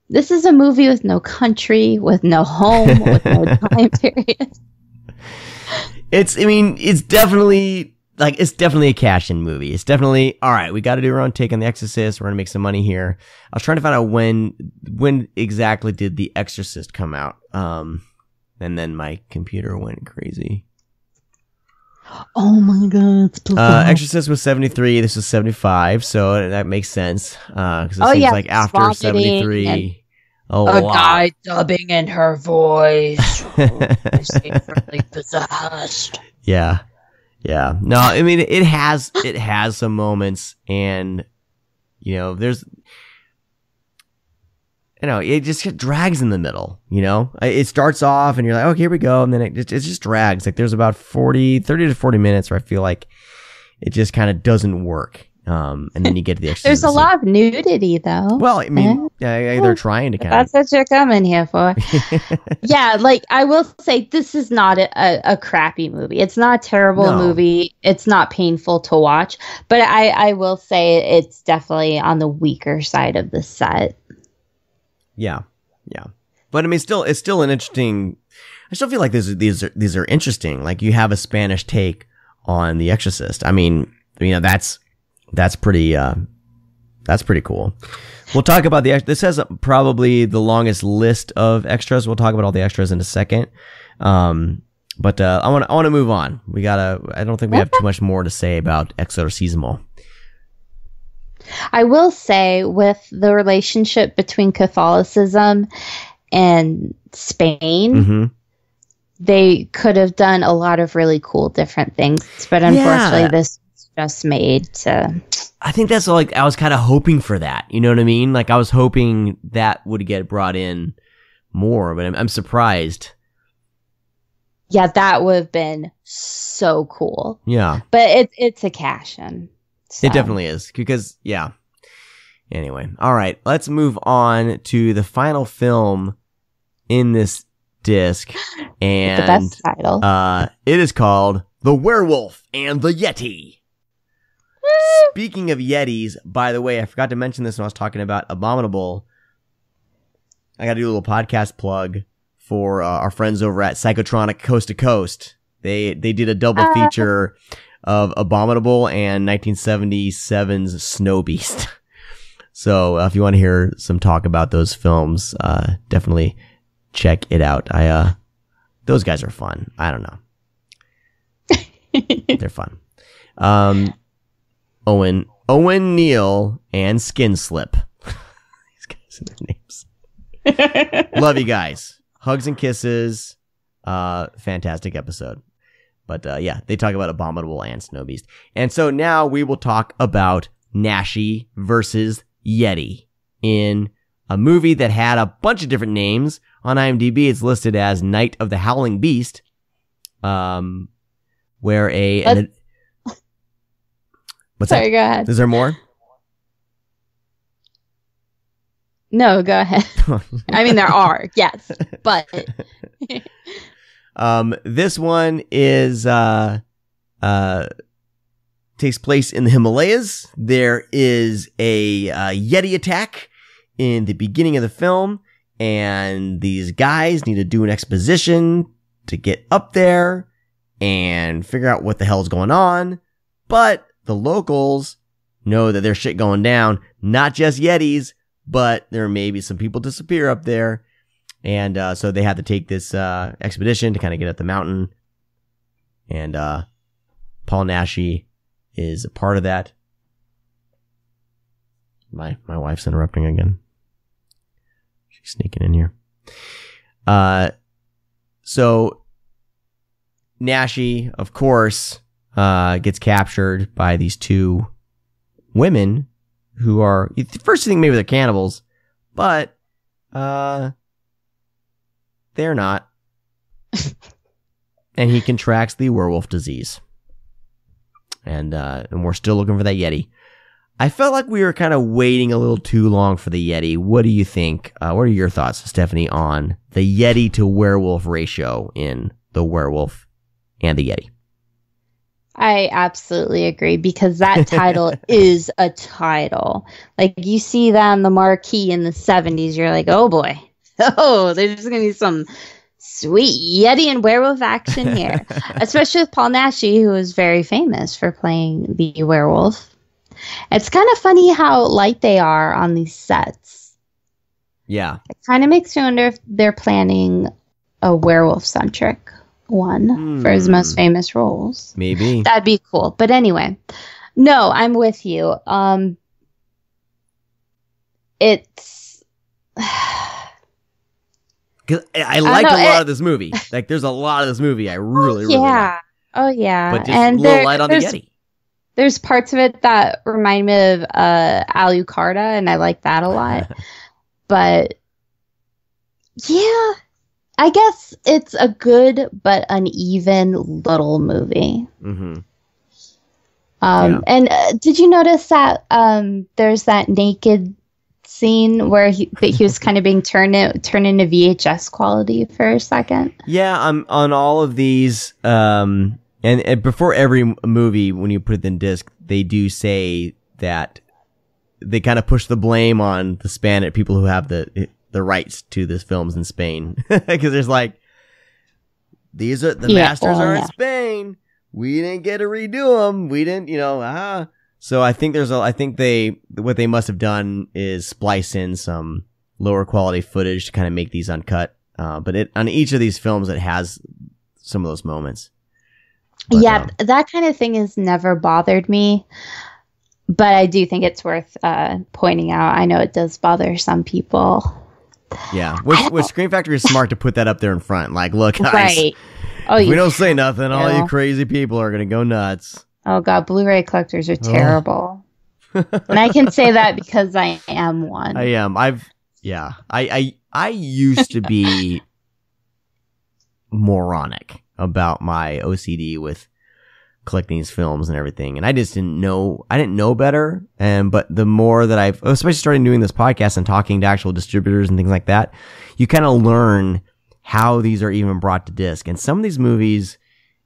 This is a movie with no country, with no home, with no time period. It's definitely a cash-in movie. It's definitely, all right, we got to do our own take on The Exorcist. We're going to make some money here. I was trying to find out when exactly did The Exorcist come out. And then my computer went crazy. Oh my god. Exorcist was 73. This was 75. So that makes sense. Because it seems like after 73, a guy dubbing in her voice. Really possessed. Yeah. No, I mean, it has some moments, and it just drags in the middle. It starts off and you're like, oh, here we go, and then it just drags. Like there's about 30 to 40 minutes where I feel like it just kind of doesn't work. And then you get to the Exorcism. There's a lot of nudity, though. Well, I mean, they're trying to kind of. That's what you're coming here for. Yeah, like I will say, this is not a crappy movie. It's not a terrible movie. It's not painful to watch, but I will say it's definitely on the weaker side of the set. Yeah. But I mean, it's still an interesting. I still feel like these are interesting. Like you have a Spanish take on The Exorcist. I mean, that's pretty cool. We'll talk about this has probably the longest list of extras. We'll talk about all the extras in a second. But I want to move on. I don't think we have too much more to say about Exorcismo. I will say, with the relationship between Catholicism and Spain, they could have done a lot of really cool different things, but unfortunately this was just made to... I think that's like, I was kind of hoping for that. You know what I mean? Like I was hoping that would get brought in more, but I'm surprised. Yeah, that would have been so cool. Yeah. But it's a cash-in. So. It definitely is, because, yeah. Anyway, all right, let's move on to the final film in this disc, and the best title. It is called The Werewolf and the Yeti. Speaking of Yetis, by the way, I forgot to mention this when I was talking about Abominable. I got to do a little podcast plug for our friends over at Psychotronic Coast to Coast. They did a double feature of Abominable and 1977's Snow Beast. So if you want to hear some talk about those films, definitely check it out. Those guys are fun. I don't know. They're fun. Owen Neal and Skin Slip. These guys are their names. Love you guys. Hugs and kisses. Fantastic episode. But yeah, they talk about Abominable and Snow Beast. And so now we will talk about Nashee versus Yeti in a movie that had a bunch of different names. On IMDb, it's listed as Night of the Howling Beast, where what's Sorry, that? go ahead. Is there more? No, go ahead. I mean, there are, yes, but... This one is, takes place in the Himalayas. There is a Yeti attack in the beginning of the film, and these guys need to do an exposition to get up there and figure out what the hell's going on. But the locals know that there's shit going down, not just Yetis, but there may be some people disappear up there. And so they have to take this expedition to kind of get up the mountain. And Paul Naschy is a part of that. My wife's interrupting again. She's sneaking in here. So Nashee, of course, gets captured by these two women who are, first you think maybe they're cannibals, but they're not. And he contracts the werewolf disease. And we're still looking for that Yeti. I felt like we were kind of waiting a little too long for the Yeti. What do you think? What are your thoughts, Stephanie, on the Yeti to werewolf ratio in The Werewolf and the Yeti? I absolutely agree, because that title is a title. Like, you see that on the marquee in the 70s, you're like, oh boy. Oh, there's going to be some sweet Yeti and werewolf action here. Especially with Paul Naschy, who is very famous for playing the werewolf. It's kind of funny how light they are on these sets. Yeah. It kind of makes me wonder if they're planning a werewolf-centric one for his most famous roles. Maybe. That'd be cool. But anyway, no, I'm with you. It's... Cause I like a lot of this movie. Like, there's a lot of this movie I really like. Oh, yeah. But just a little light on the Yeti. There's parts of it that remind me of Alucarda, and I like that a lot. But, yeah, I guess it's a good but uneven little movie. Mm-hmm. And did you notice that there's that naked scene where he was kind of being turned into VHS quality for a second? Yeah, on all of these... And before every movie, when you put it in disc, they do say that they kind of push the blame on the Spanish people who have the rights to these films in Spain. Because there's like, these are the masters are in Spain. We didn't get to redo them. We didn't, So I think what they must have done is splice in some lower quality footage to kind of make these uncut. But on each of these films, it has some of those moments. But, that kind of thing has never bothered me, but I do think it's worth pointing out. I know it does bother some people. Yeah, which Scream Factory is smart to put that up there in front. Like, look, guys, right? Oh, if we don't say nothing, all you crazy people are gonna go nuts. Oh God, Blu-ray collectors are terrible, and I can say that because I am one. I am. I used to be moronic about my OCD with collecting these films and everything. And I just didn't know better. But the more that I've, especially starting doing this podcast and talking to actual distributors and things like that, you kind of learn how these are even brought to disc. And some of these movies,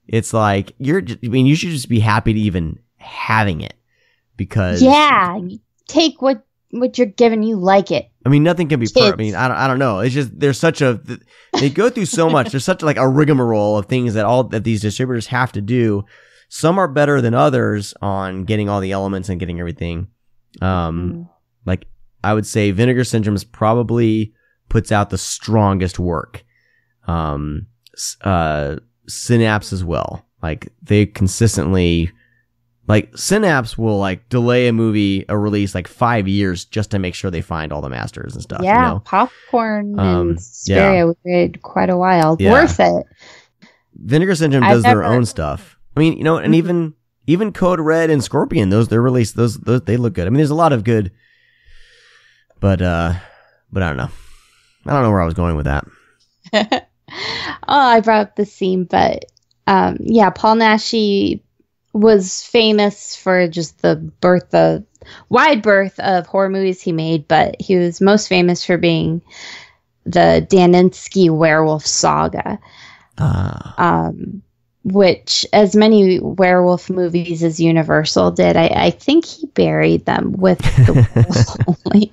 it's like, you should just be happy to even having it, because take what you're given, you like it. I mean, nothing can be perfect. I mean, I don't know. It's just, they go through so much. There's such like a rigmarole of things that these distributors have to do. Some are better than others on getting all the elements and getting everything. Like I would say Vinegar Syndrome's probably puts out the strongest work. Synapse as well. Like they consistently, like Synapse will like delay a release like 5 years just to make sure they find all the masters and stuff. Yeah, Popcorn and Suspiria waited quite a while. Yeah. Worth it. Vinegar Syndrome does their own stuff. I mean, and even Code Red and Scorpion, they're released. Those they look good. I mean, there's a lot of good, but I don't know. I don't know where I was going with that. I brought up the scene, but Paul Naschy was famous for just the wide berth of horror movies he made, but he was most famous for being the Daninsky werewolf saga. Which, as many werewolf movies as Universal did, I think he buried them with the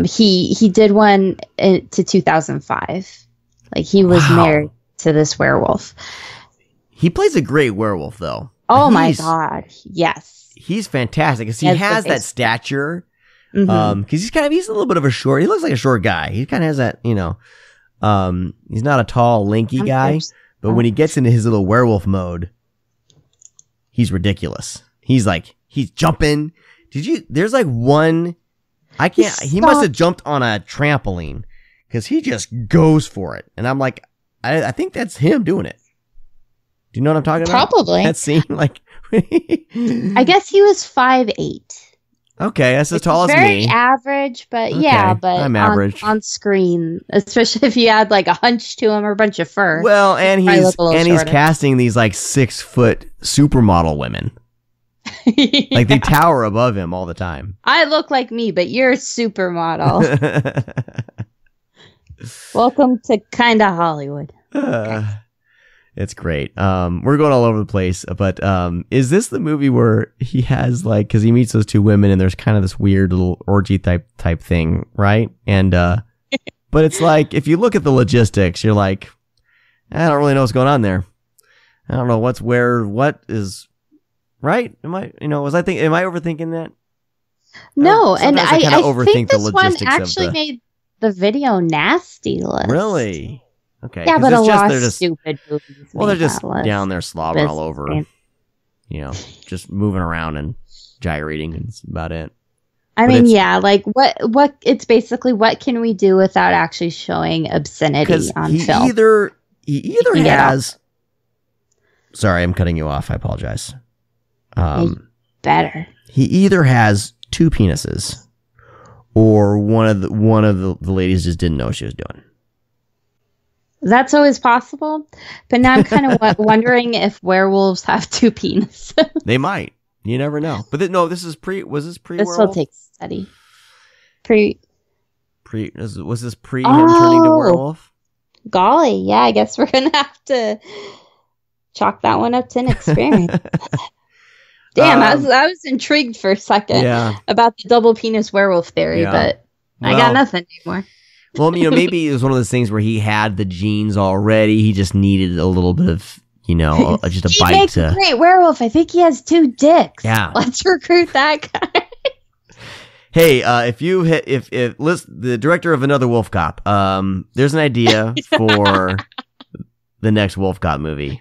he did one to 2005. Like, he was married to this werewolf. He plays a great werewolf, though. Oh my God, yes. He's fantastic because he has that stature. Because he's a little bit of he looks like a short guy. He kind of has that, he's not a tall, lanky guy. But when he gets into his little werewolf mode, he's ridiculous. He's jumping There's like one. I can't. He must have jumped on a trampoline because he just goes for it, and I'm like, I think that's him doing it. Do you know what I'm talking about? Probably. That scene, like. I guess he was 5'8". Okay, that's as tall as very me. Average, but Okay, yeah, but I'm average. on screen, especially if you had like a hunch to him or a bunch of fur. Well, and he's shorter. casting these like 6-foot supermodel women. Yeah. Like they tower above him all the time. I look like me, but you're a supermodel. Welcome to Kinda Hollywood. It's great. We're going all over the place, but is this the movie where he has like, because he meets those two women and there's kind of this weird little orgy type thing, right? And but it's like if you look at the logistics, you're like, I don't really know what's going on there. I don't know what is right. Am I overthinking that? No, and I think the this one logistics actually made the video nasty list. Really? Okay. Yeah, but a lot they're of stupid movies. Well, they're just that list. down there slobbering all over, just moving around and gyrating, and that's about it. I mean, yeah, like what? It's basically what can we do without actually showing obscenity on film? He either has. Sorry, I'm cutting you off. I apologize. Better. He either has two penises, or one of the ladies just didn't know what she was doing. That's always possible, but now I'm kind of wondering if werewolves have two penises. They might. You never know. But this is pre. Was this pre? This will take study. Was this pre him turning to werewolf? Golly, yeah. I guess we're gonna have to chalk that one up to an experience. Damn, I was intrigued for a second about the double penis werewolf theory, but I got nothing anymore. Well, maybe it was one of those things where he had the genes already. He just needed a little bit of, just a bite makes to. A great werewolf. I think he has 2 dicks. Yeah, let's recruit that guy. Hey, if the director of Another Wolf Cop, there's an idea for the next Wolf Cop movie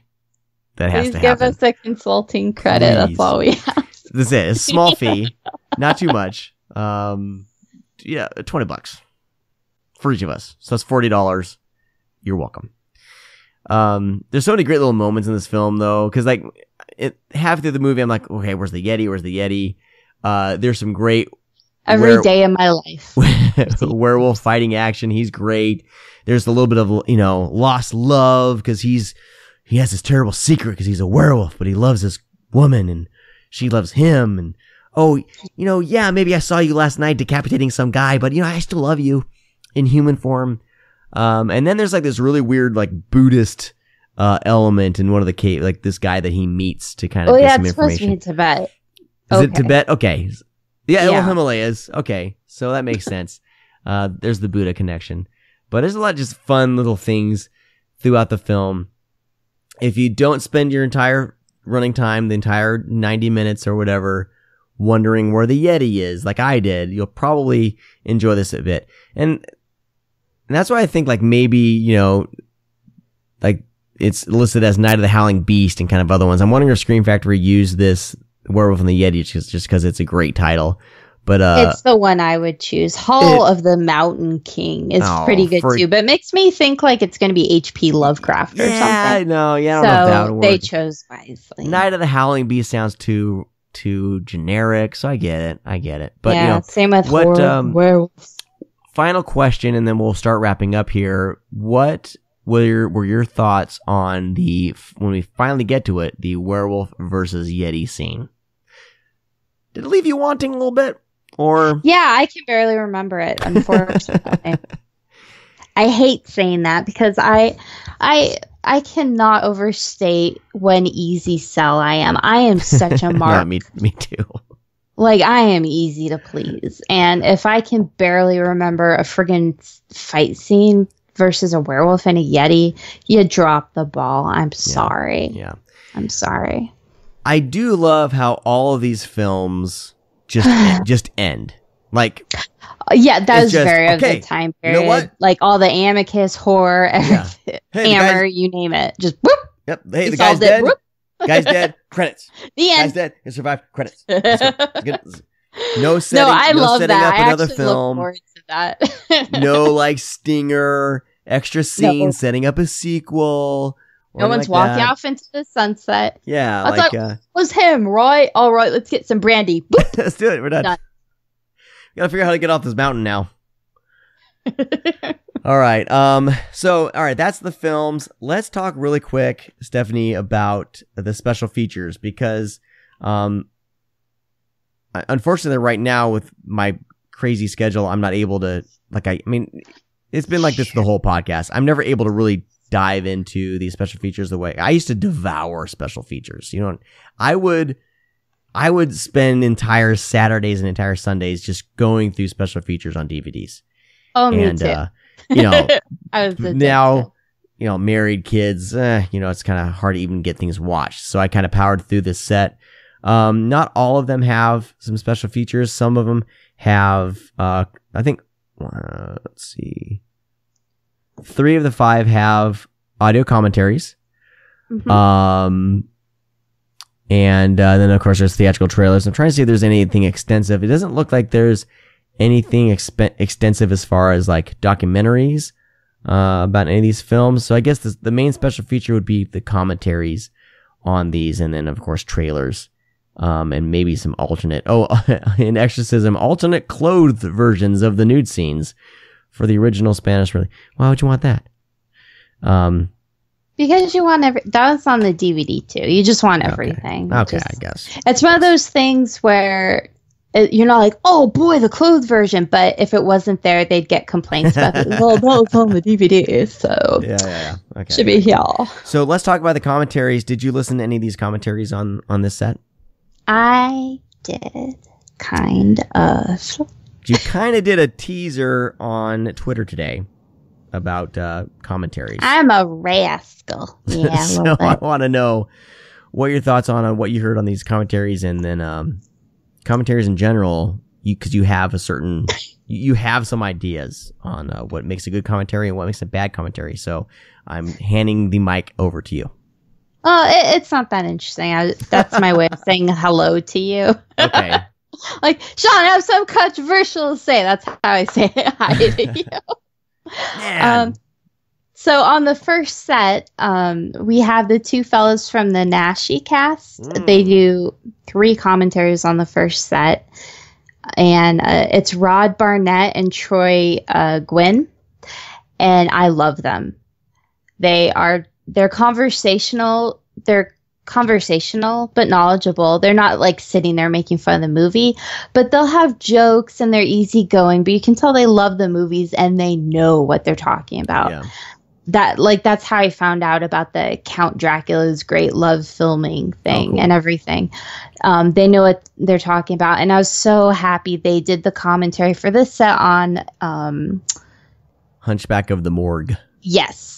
that has to happen. Please give us a consulting credit. Please. That's all we have. This is it. It's a small fee, not too much. $20 for each of us. So that's $40. You're welcome. There's so many great little moments in this film, though, because half through the movie, I'm like, okay, where's the Yeti? Where's the Yeti? There's some great every day of my life werewolf fighting action. He's great. There's a little bit of lost love because he has this terrible secret because he's a werewolf, but he loves this woman and she loves him. And maybe I saw you last night decapitating some guy, but I still love you in human form. And then there's like this really weird like Buddhist element in one of the cave, like this guy that he meets to kind of get some information. It's supposed to be in Tibet. Is it Tibet? Okay. Yeah, well, Himalayas. Okay, so that makes sense. There's the Buddha connection. But there's a lot of just fun little things throughout the film. If you don't spend your entire running time, the entire 90 minutes or whatever, wondering where the Yeti is, like I did, you'll probably enjoy this a bit. And that's why I think like maybe, like it's listed as Night of the Howling Beast and kind of other ones. I'm wondering if Scream Factory used this Werewolf and the Yeti just because it's a great title. But it's the one I would choose. Hall of the Mountain King is pretty good too, but it makes me think like it's going to be H.P. Lovecraft or something. I don't know if that would work. They chose wisely. Night of the Howling Beast sounds too generic, so I get it. But same with werewolves. Final question, and then we'll start wrapping up here. What were your thoughts on when we finally get to it, the werewolf versus Yeti scene? Did it leave you wanting a little bit? Or I can barely remember it, unfortunately. I hate saying that because I cannot overstate when easy sell I am. I am such a mark. Me too. Like, I am easy to please. And if I can barely remember a friggin' fight scene versus a werewolf and a Yeti, you dropped the ball. I'm sorry. Yeah. I'm sorry. I do love how all of these films just end. Like, that was very of the time period. You know what? Like all the Amicus horror, Hammer, you name it. Just whoop. Yep. Hey, the guy's dead. Guy's dead. Credits. The end. Guy's dead. He survived. Credits. Let's go. No setting, I no love setting that. up I another actually film. look forward to that. No like stinger, extra scene, setting up a sequel. No one's like walking that. off into the sunset. Yeah, I like thought it was him, right? All right, let's get some brandy. Boop. let's do it. We're done. We gotta figure out how to get off this mountain now. All right. So, all right, that's the films. Let's talk really quick, Stephanie, about the special features because, unfortunately, right now with my crazy schedule, I'm not able to. I mean, it's been like this the whole podcast. I'm never able to really dive into these special features the way I used to devour special features. You know, I would spend entire Saturdays and entire Sundays just going through special features on DVDs. Oh, me and, too. You know, I was now, you know, married kids, you know, it's kind of hard to even get things watched. So I kind of powered through this set. Not all of them have some special features. Some of them have, I think, let's see. 3 of the 5 have audio commentaries. Mm-hmm. And then of course there's theatrical trailers. I'm trying to see if there's anything extensive. It doesn't look like there's anything extensive as far as like documentaries about any of these films. So I guess the main special feature would be the commentaries on these, and then of course trailers, and maybe some alternate. In Exorcism, alternate clothed versions of the nude scenes for the original Spanish. Really, why would you want that? Because you want that was on the DVD too. You just want everything. Okay, I guess. It's one of those things where you're not like, oh boy, the clothed version. But if it wasn't there, they'd get complaints about it. Well, that was on the DVD, so yeah. Okay. Should be here. So let's talk about the commentaries. Did you listen to any of these commentaries on this set? I did, kind of. You kind of did a teaser on Twitter today about commentaries. I'm a rascal. Yeah, so I want to know what your thoughts on what you heard on these commentaries, and then commentaries in general, because you have some ideas on what makes a good commentary and what makes a bad commentary. So I'm handing the mic over to you. Oh, it's not that interesting. That's my way of saying hello to you. Okay. Like, Sean, I have some controversial to say. That's how I say hi to you. Man. So on the first set, we have the 2 fellas from the Nashee cast. They do 3 commentaries on the first set, and it's Rod Barnett and Troy Gwynn, and I love them. They're conversational. They're conversational but knowledgeable. They're not like sitting there making fun of the movie, but they'll have jokes and they're easygoing, but you can tell they love the movies and they know what they're talking about. Yeah. That's how I found out about the Count Dracula's great love filming thing and everything. They know what they're talking about, and I was so happy they did the commentary for this set on Hunchback of the Morgue. Yes.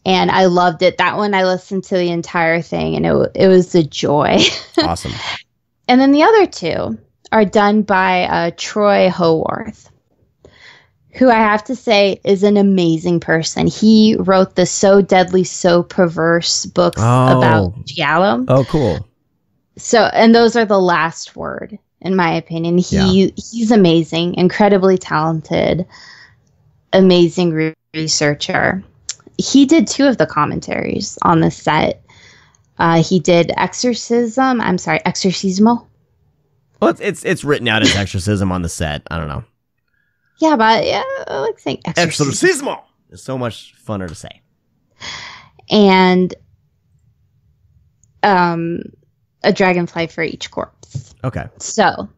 And I loved it. That one I listened to the entire thing, and it was a joy. Awesome. And then the other 2 are done by Troy Howarth, who I have to say is an amazing person. He wrote the So Deadly, So Perverse books about Giallo. Oh, cool. So, and those are the last word, in my opinion. He's amazing, incredibly talented, amazing researcher. He did 2 of the commentaries on the set. He did Exorcismo. Well, it's written out as Exorcism on the set. I don't know. Yeah, but I like saying Exorcismo. It's so much funner to say. And a dragonfly for each corpse. Okay. So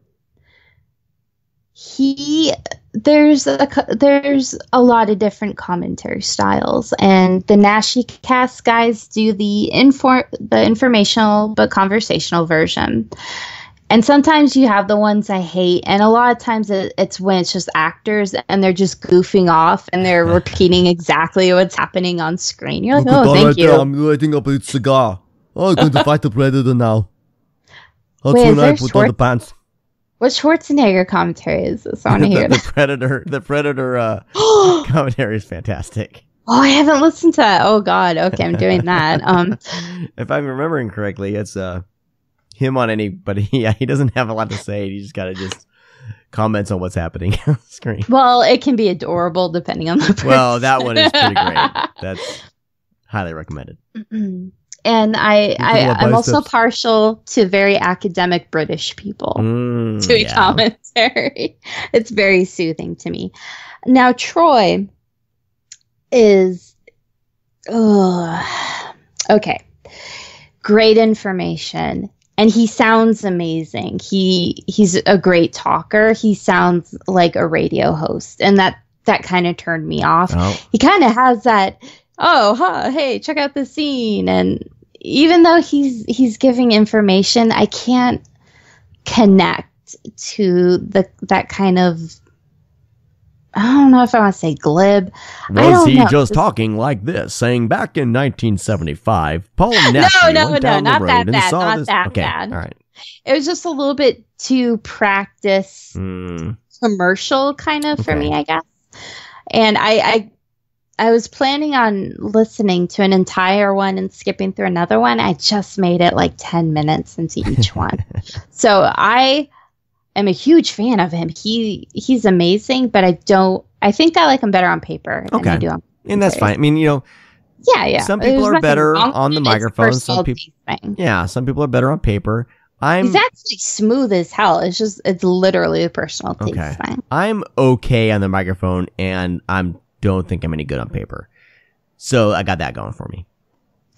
there's a lot of different commentary styles, and the Nashee cast guys do the informational but conversational version. And sometimes you have the ones I hate, and a lot of times it's when it's just actors and they're just goofing off and they're repeating exactly what's happening on screen. You're like, oh, thank you. I'm lighting up a cigar. Oh, I'm going to fight the predator now. That's Wait, when I put on the pants. What Schwarzenegger commentary is this? I want to hear the Predator commentary is fantastic. Oh, I haven't listened to that. Oh God. Okay, I'm doing that. If I'm remembering correctly, it's him on anybody. Yeah, he doesn't have a lot to say. He just gotta comments on what's happening on the screen. Well, it can be adorable depending on the person. Well, that one is pretty great. That's highly recommended. And I'm also partial to very academic British people doing commentary. It's very soothing to me. Now, Troy is... okay. Great information. And he sounds amazing. He's a great talker. He sounds like a radio host. And that kind of turned me off. Oh. He kind of has that... hey, check out this scene. And even though he's giving information, I can't connect to that kind of, I don't know if I want to say glib. Was he just talking like this, saying back in 1975, Paul Naschy went down the road and saw this? Okay, all right. It was just a little bit too practice commercial kind of for me, I guess. And I was planning on listening to an entire one and skipping through another one. I just made it like 10 minutes into each one. So I am a huge fan of him. He's amazing, but I think I like him better on paper than I do on commentary. And that's fine. I mean, yeah. Some people are better on the microphone. Some people are better on paper. He's actually smooth as hell. It's literally a personal taste thing. I'm okay on the microphone, and don't think I'm any good on paper. So I got that going for me.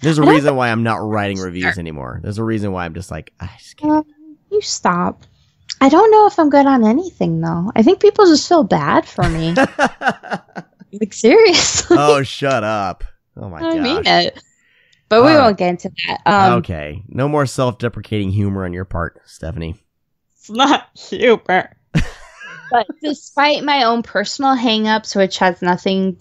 There's a reason why I'm not writing reviews anymore. There's a reason why I'm just like, I just can't. You stop. I don't know if I'm good on anything, though. I think people just feel bad for me. Like, seriously. Oh, shut up. Oh, my gosh. I mean it. But we won't get into that. Okay. No more self-deprecating humor on your part, Stephanie. It's not humor. But despite my own personal hang-ups, which has nothing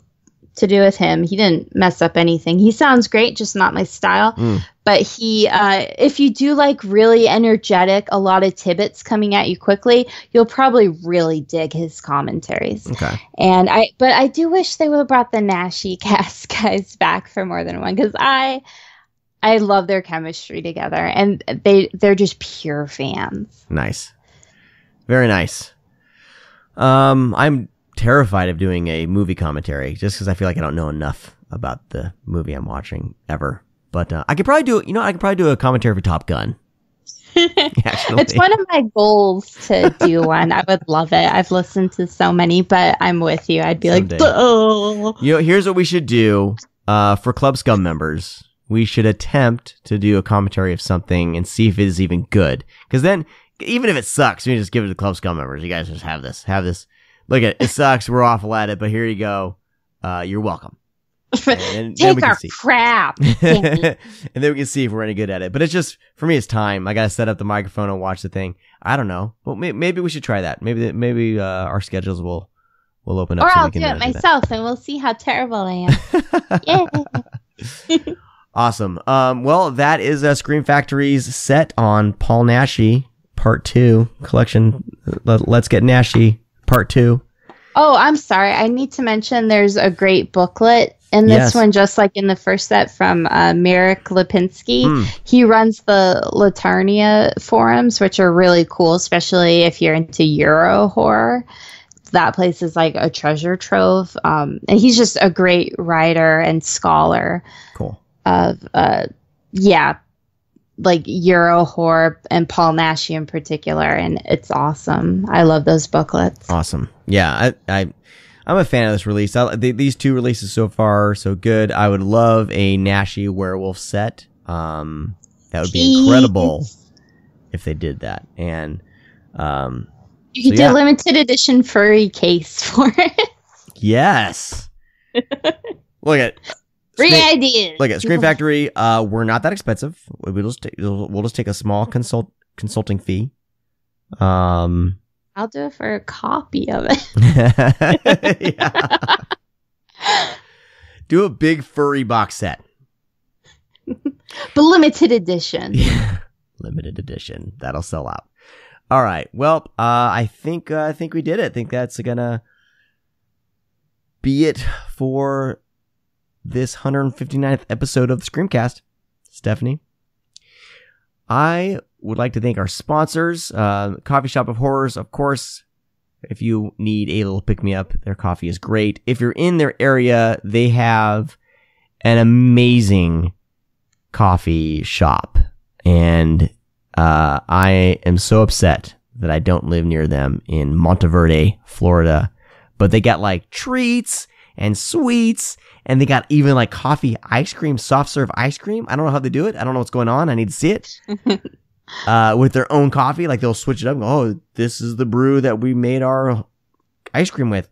to do with him, he didn't mess up anything. He sounds great, just not my style. But if you do like really energetic, a lot of tidbits coming at you quickly, you'll probably really dig his commentaries. Okay. And I do wish they would have brought the Nashee cast guys back for more than one, because I love their chemistry together, and they're just pure fans. Nice. Very nice. I'm terrified of doing a movie commentary just because I feel like I don't know enough about the movie I'm watching ever. But I could probably do a commentary for Top Gun. It's one of my goals to do one. I would love it. I've listened to so many, but I'm with you. I'd be someday. Like, oh. Here's what we should do for Club Scum members. We should attempt to do a commentary of something and see if it is even good. Because then, even if it sucks, we just give it to Club Scum members. You guys just have this. Look at it. It sucks. We're awful at it, but here you go. You're welcome. And Take our crap. And then we can see if we're any good at it. But it's just, for me, it's time. I got to set up the microphone and watch the thing. I don't know. Well, maybe we should try that. Maybe our schedules will open up. Or I'll do it myself and we'll see how terrible I am. Yeah. Awesome. Well, that is Scream Factory's set on Paul Naschy Part 2 collection. Let's Get Nashee Part 2. Oh, I'm sorry. I need to mention there's a great booklet in this one, just like in the first set, from Marek Lipinski. He runs the Latarnia forums, which are really cool, especially if you're into Euro horror. That place is like a treasure trove. And he's just a great writer and scholar. Cool. Of, like Euro horror and Paul Naschy in particular, and it's awesome. I love those booklets. Awesome. Yeah, I'm a fan of this release. These two releases so far, so good. I would love a Nashee Werewolf set. That would be incredible if they did that. And you could do a limited edition furry case for it. Yes. Look at free ideas. Look at Scream Factory. We're not that expensive. We'll just take a small consulting fee. I'll do it for a copy of it. Yeah. Do a big furry box set. But limited edition. Yeah. Limited edition. That'll sell out. All right. Well, I think we did it. I think that's gonna be it for this 159th episode of the Screamcast. Stephanie, I would like to thank our sponsors, Coffee Shop of Horrors, of course. If you need a little pick-me-up, their coffee is great. If you're in their area, they have an amazing coffee shop. And I am so upset that I don't live near them in Monteverde, Florida. But they got like treats and sweets, and they got even like coffee ice cream, soft serve ice cream. I don't know how they do it. I don't know what's going on. I need to see it. With their own coffee, like they'll switch it up and go, oh, this is the brew that we made our ice cream with.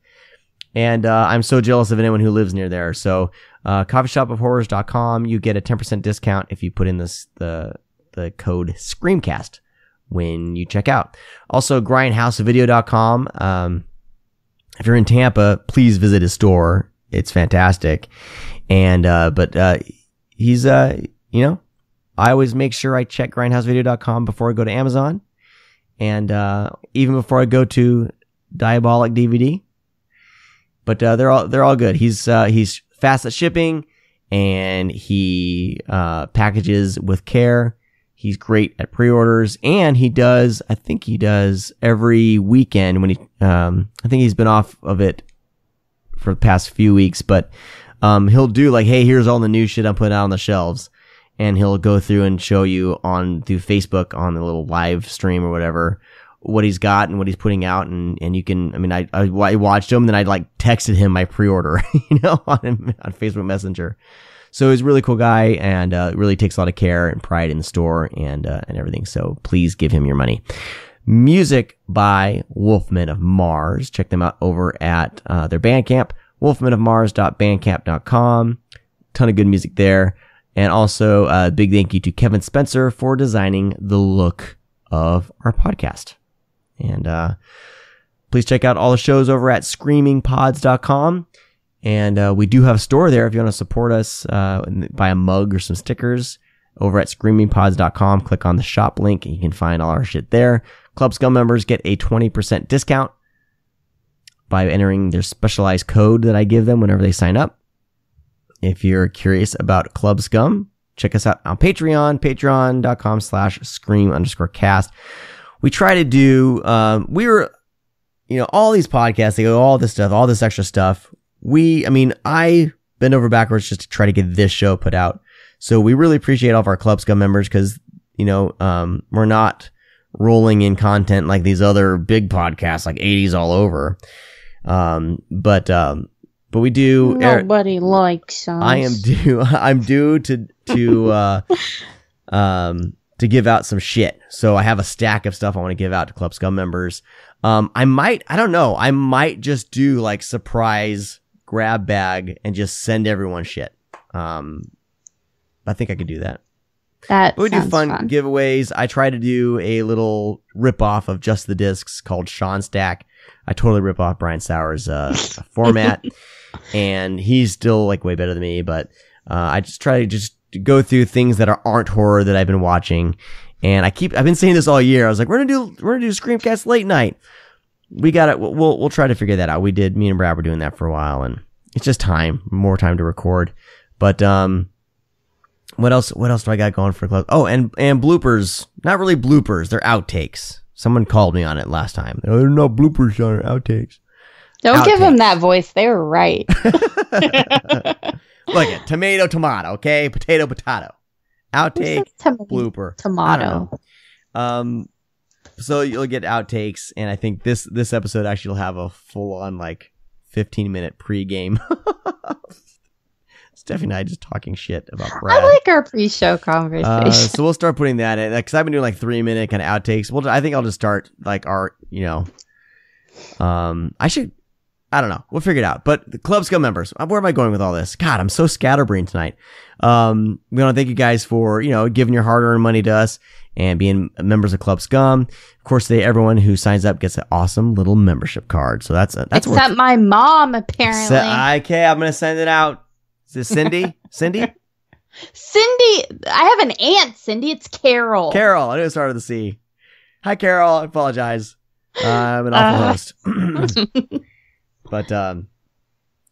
And I'm so jealous of anyone who lives near there. So coffeeshopofhorrors.com, you get a 10% discount if you put in the code Screamcast when you check out. Also, grindhousevideo.com. If you're in Tampa, please visit his store. It's fantastic. And but he's you know, I always make sure I check grindhousevideo.com before I go to Amazon, and even before I go to Diabolic DVD. But they're all good. He's fast at shipping, and he packages with care. He's great at pre-orders, and I think he does every weekend when I think he's been off of it for the past few weeks, but he'll do like, hey, here's all the new shit I'm putting out on the shelves. And he'll go through and show you through Facebook on the little live stream or whatever, what he's got and what he's putting out. And you can, I mean, I watched him, and then I like texted him my pre-order, on Facebook Messenger. So he's a really cool guy, and really takes a lot of care and pride in the store and everything. So please give him your money. Music by Wolfmen of Mars. Check them out over at their Bandcamp, wolfmenofmars.bandcamp.com. Ton of good music there. And also a big thank you to Kevin Spencer for designing the look of our podcast. And please check out all the shows over at screamingpods.com. And we do have a store there if you want to support us, buy a mug or some stickers over at screamingpods.com. Click on the shop link and you can find all our shit there. Club Scum members get a 20% discount by entering their specialized code that I give them whenever they sign up. If you're curious about Club Scum, check us out on Patreon, patreon.com/scream_cast. We try to do, all these podcasts, they go all this stuff, all this extra stuff. I bend over backwards just to try to get this show put out. So we really appreciate all of our Club Scum members because, we're not rolling in content like these other big podcasts like 80s all over. But we do. Nobody likes us. I'm due to give out some shit. So I have a stack of stuff I want to give out to Club Scum members. I might just do like surprise grab bag and just send everyone shit. I think I could do that. But we do fun giveaways. I try to do a little rip off of Just the Discs called Sean Stack. I totally rip off Brian Sauer's format. And he's still like way better than me, but I just try to just go through things that aren't horror that I've been watching. And I've been saying this all year. I was like, we're gonna do Screamcast late night. We got it. We'll try to figure that out. Me and Brad were doing that for a while, and it's just more time to record. But what else do I got going for Club? Oh, and bloopers. Not really bloopers. They're outtakes. Someone called me on it last time. Oh, they're not bloopers, Sean. They're outtakes. Don't give them that voice. They were right. Look at tomato, okay? Potato. Outtake, blooper. Tomato. So you'll get outtakes, and I think this episode actually will have a full-on, 15-minute pregame. Stephanie and I just talking shit about Brad. I like our pre-show conversation. So we'll start putting that in, because I've been doing 3-minute kind of outtakes. I think I'll just start our, I don't know. We'll figure it out. But the Club Scum members, where am I going with all this? God, I'm so scatterbrained tonight. We want to thank you guys for, giving your hard-earned money to us and being members of Club Scum. Of course, everyone who signs up gets an awesome little membership card. So that's except my mom, apparently. Okay, I'm going to send it out. Is this Cindy? Cindy? Cindy. I have an aunt, Cindy. It's Carol. Carol. I knew it started with a C. Hi, Carol. I apologize. I'm an awful host. But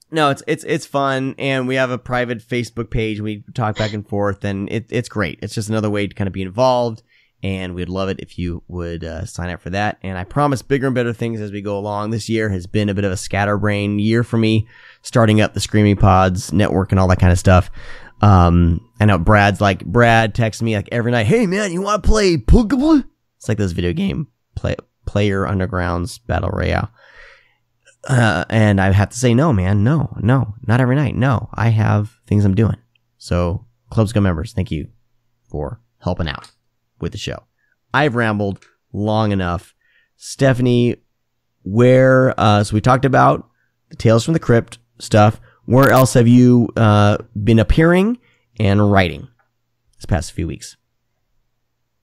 no, it's fun, and we have a private Facebook page. We talk back and forth, and it's great. It's just another way to kind of be involved And we'd love it if you would sign up for that. And I promise bigger and better things as we go along. This year has been a bit of a scatterbrain year for me, starting up the Screaming Pods network and all that kind of stuff. I know Brad texts me like every night, hey man, you want to play PUBG? It's like this video game, Player Undergrounds Battle Royale. And I have to say, no, man, no, not every night. No, I have things I'm doing. So Club Scum members, thank you for helping out with the show. I've rambled long enough. Stephanie, so we talked about the Tales from the Crypt stuff. Where else have you been appearing and writing this past few weeks?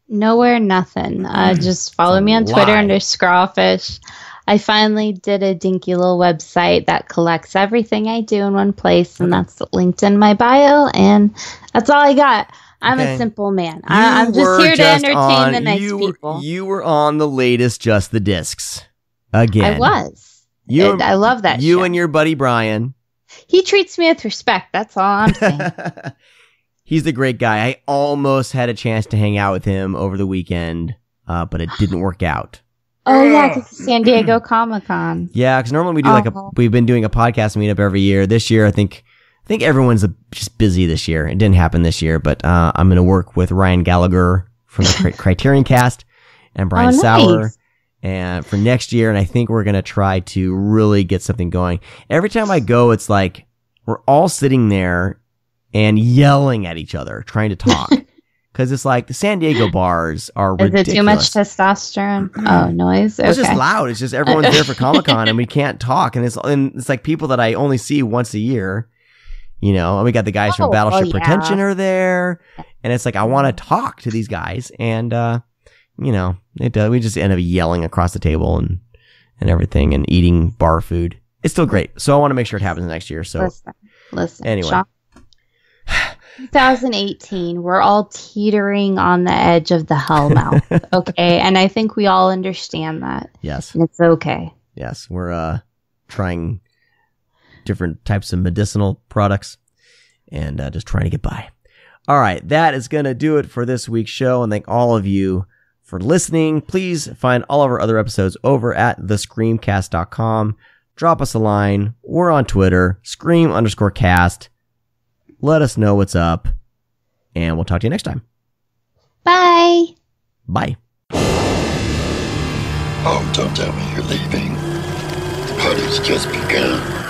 Nowhere, nothing. Just follow me on Twitter under Scrawfish. I finally did a dinky little website that collects everything I do in one place, and that's linked in my bio, and that's all I got. I'm a simple man. I'm just here to entertain the nice people. You were on the latest Just the Discs again. I was. I love that show. You and your buddy Brian. He treats me with respect. That's all I'm saying. He's the great guy. I almost had a chance to hang out with him over the weekend, but it didn't work out. Oh yeah, because it's San Diego Comic-Con. Yeah, because normally we do we've been doing a podcast meetup every year. This year, I think everyone's just busy this year. It didn't happen this year, but I'm going to work with Ryan Gallagher from the Criterion Cast and Brian Sauer and for next year. And I think we're going to try to really get something going. Every time I go, it's like we're all sitting there and yelling at each other, trying to talk. Because it's like the San Diego bars are ridiculous. Is it too much testosterone? Oh, noise? Okay. It's just loud. It's just everyone's there for Comic-Con and we can't talk. And it's like people that I only see once a year. You know, and we got the guys from Battleship Pretension are there. And it's like, I want to talk to these guys. And, you know, we just end up yelling across the table and everything and eating bar food. It's still great. So I want to make sure it happens next year. So listen. Anyway. Sean, 2018, we're all teetering on the edge of the hell mouth. Okay. And I think we all understand that. Yes. And it's okay. Yes. We're trying different types of medicinal products and just trying to get by. All right. That is going to do it for this week's show. And thank all of you for listening. Please find all of our other episodes over at thescreamcast.com. Drop us a line. We're on Twitter, scream_cast. Let us know what's up, and we'll talk to you next time. Bye. Bye. Oh, don't tell me you're leaving. The party's just begun.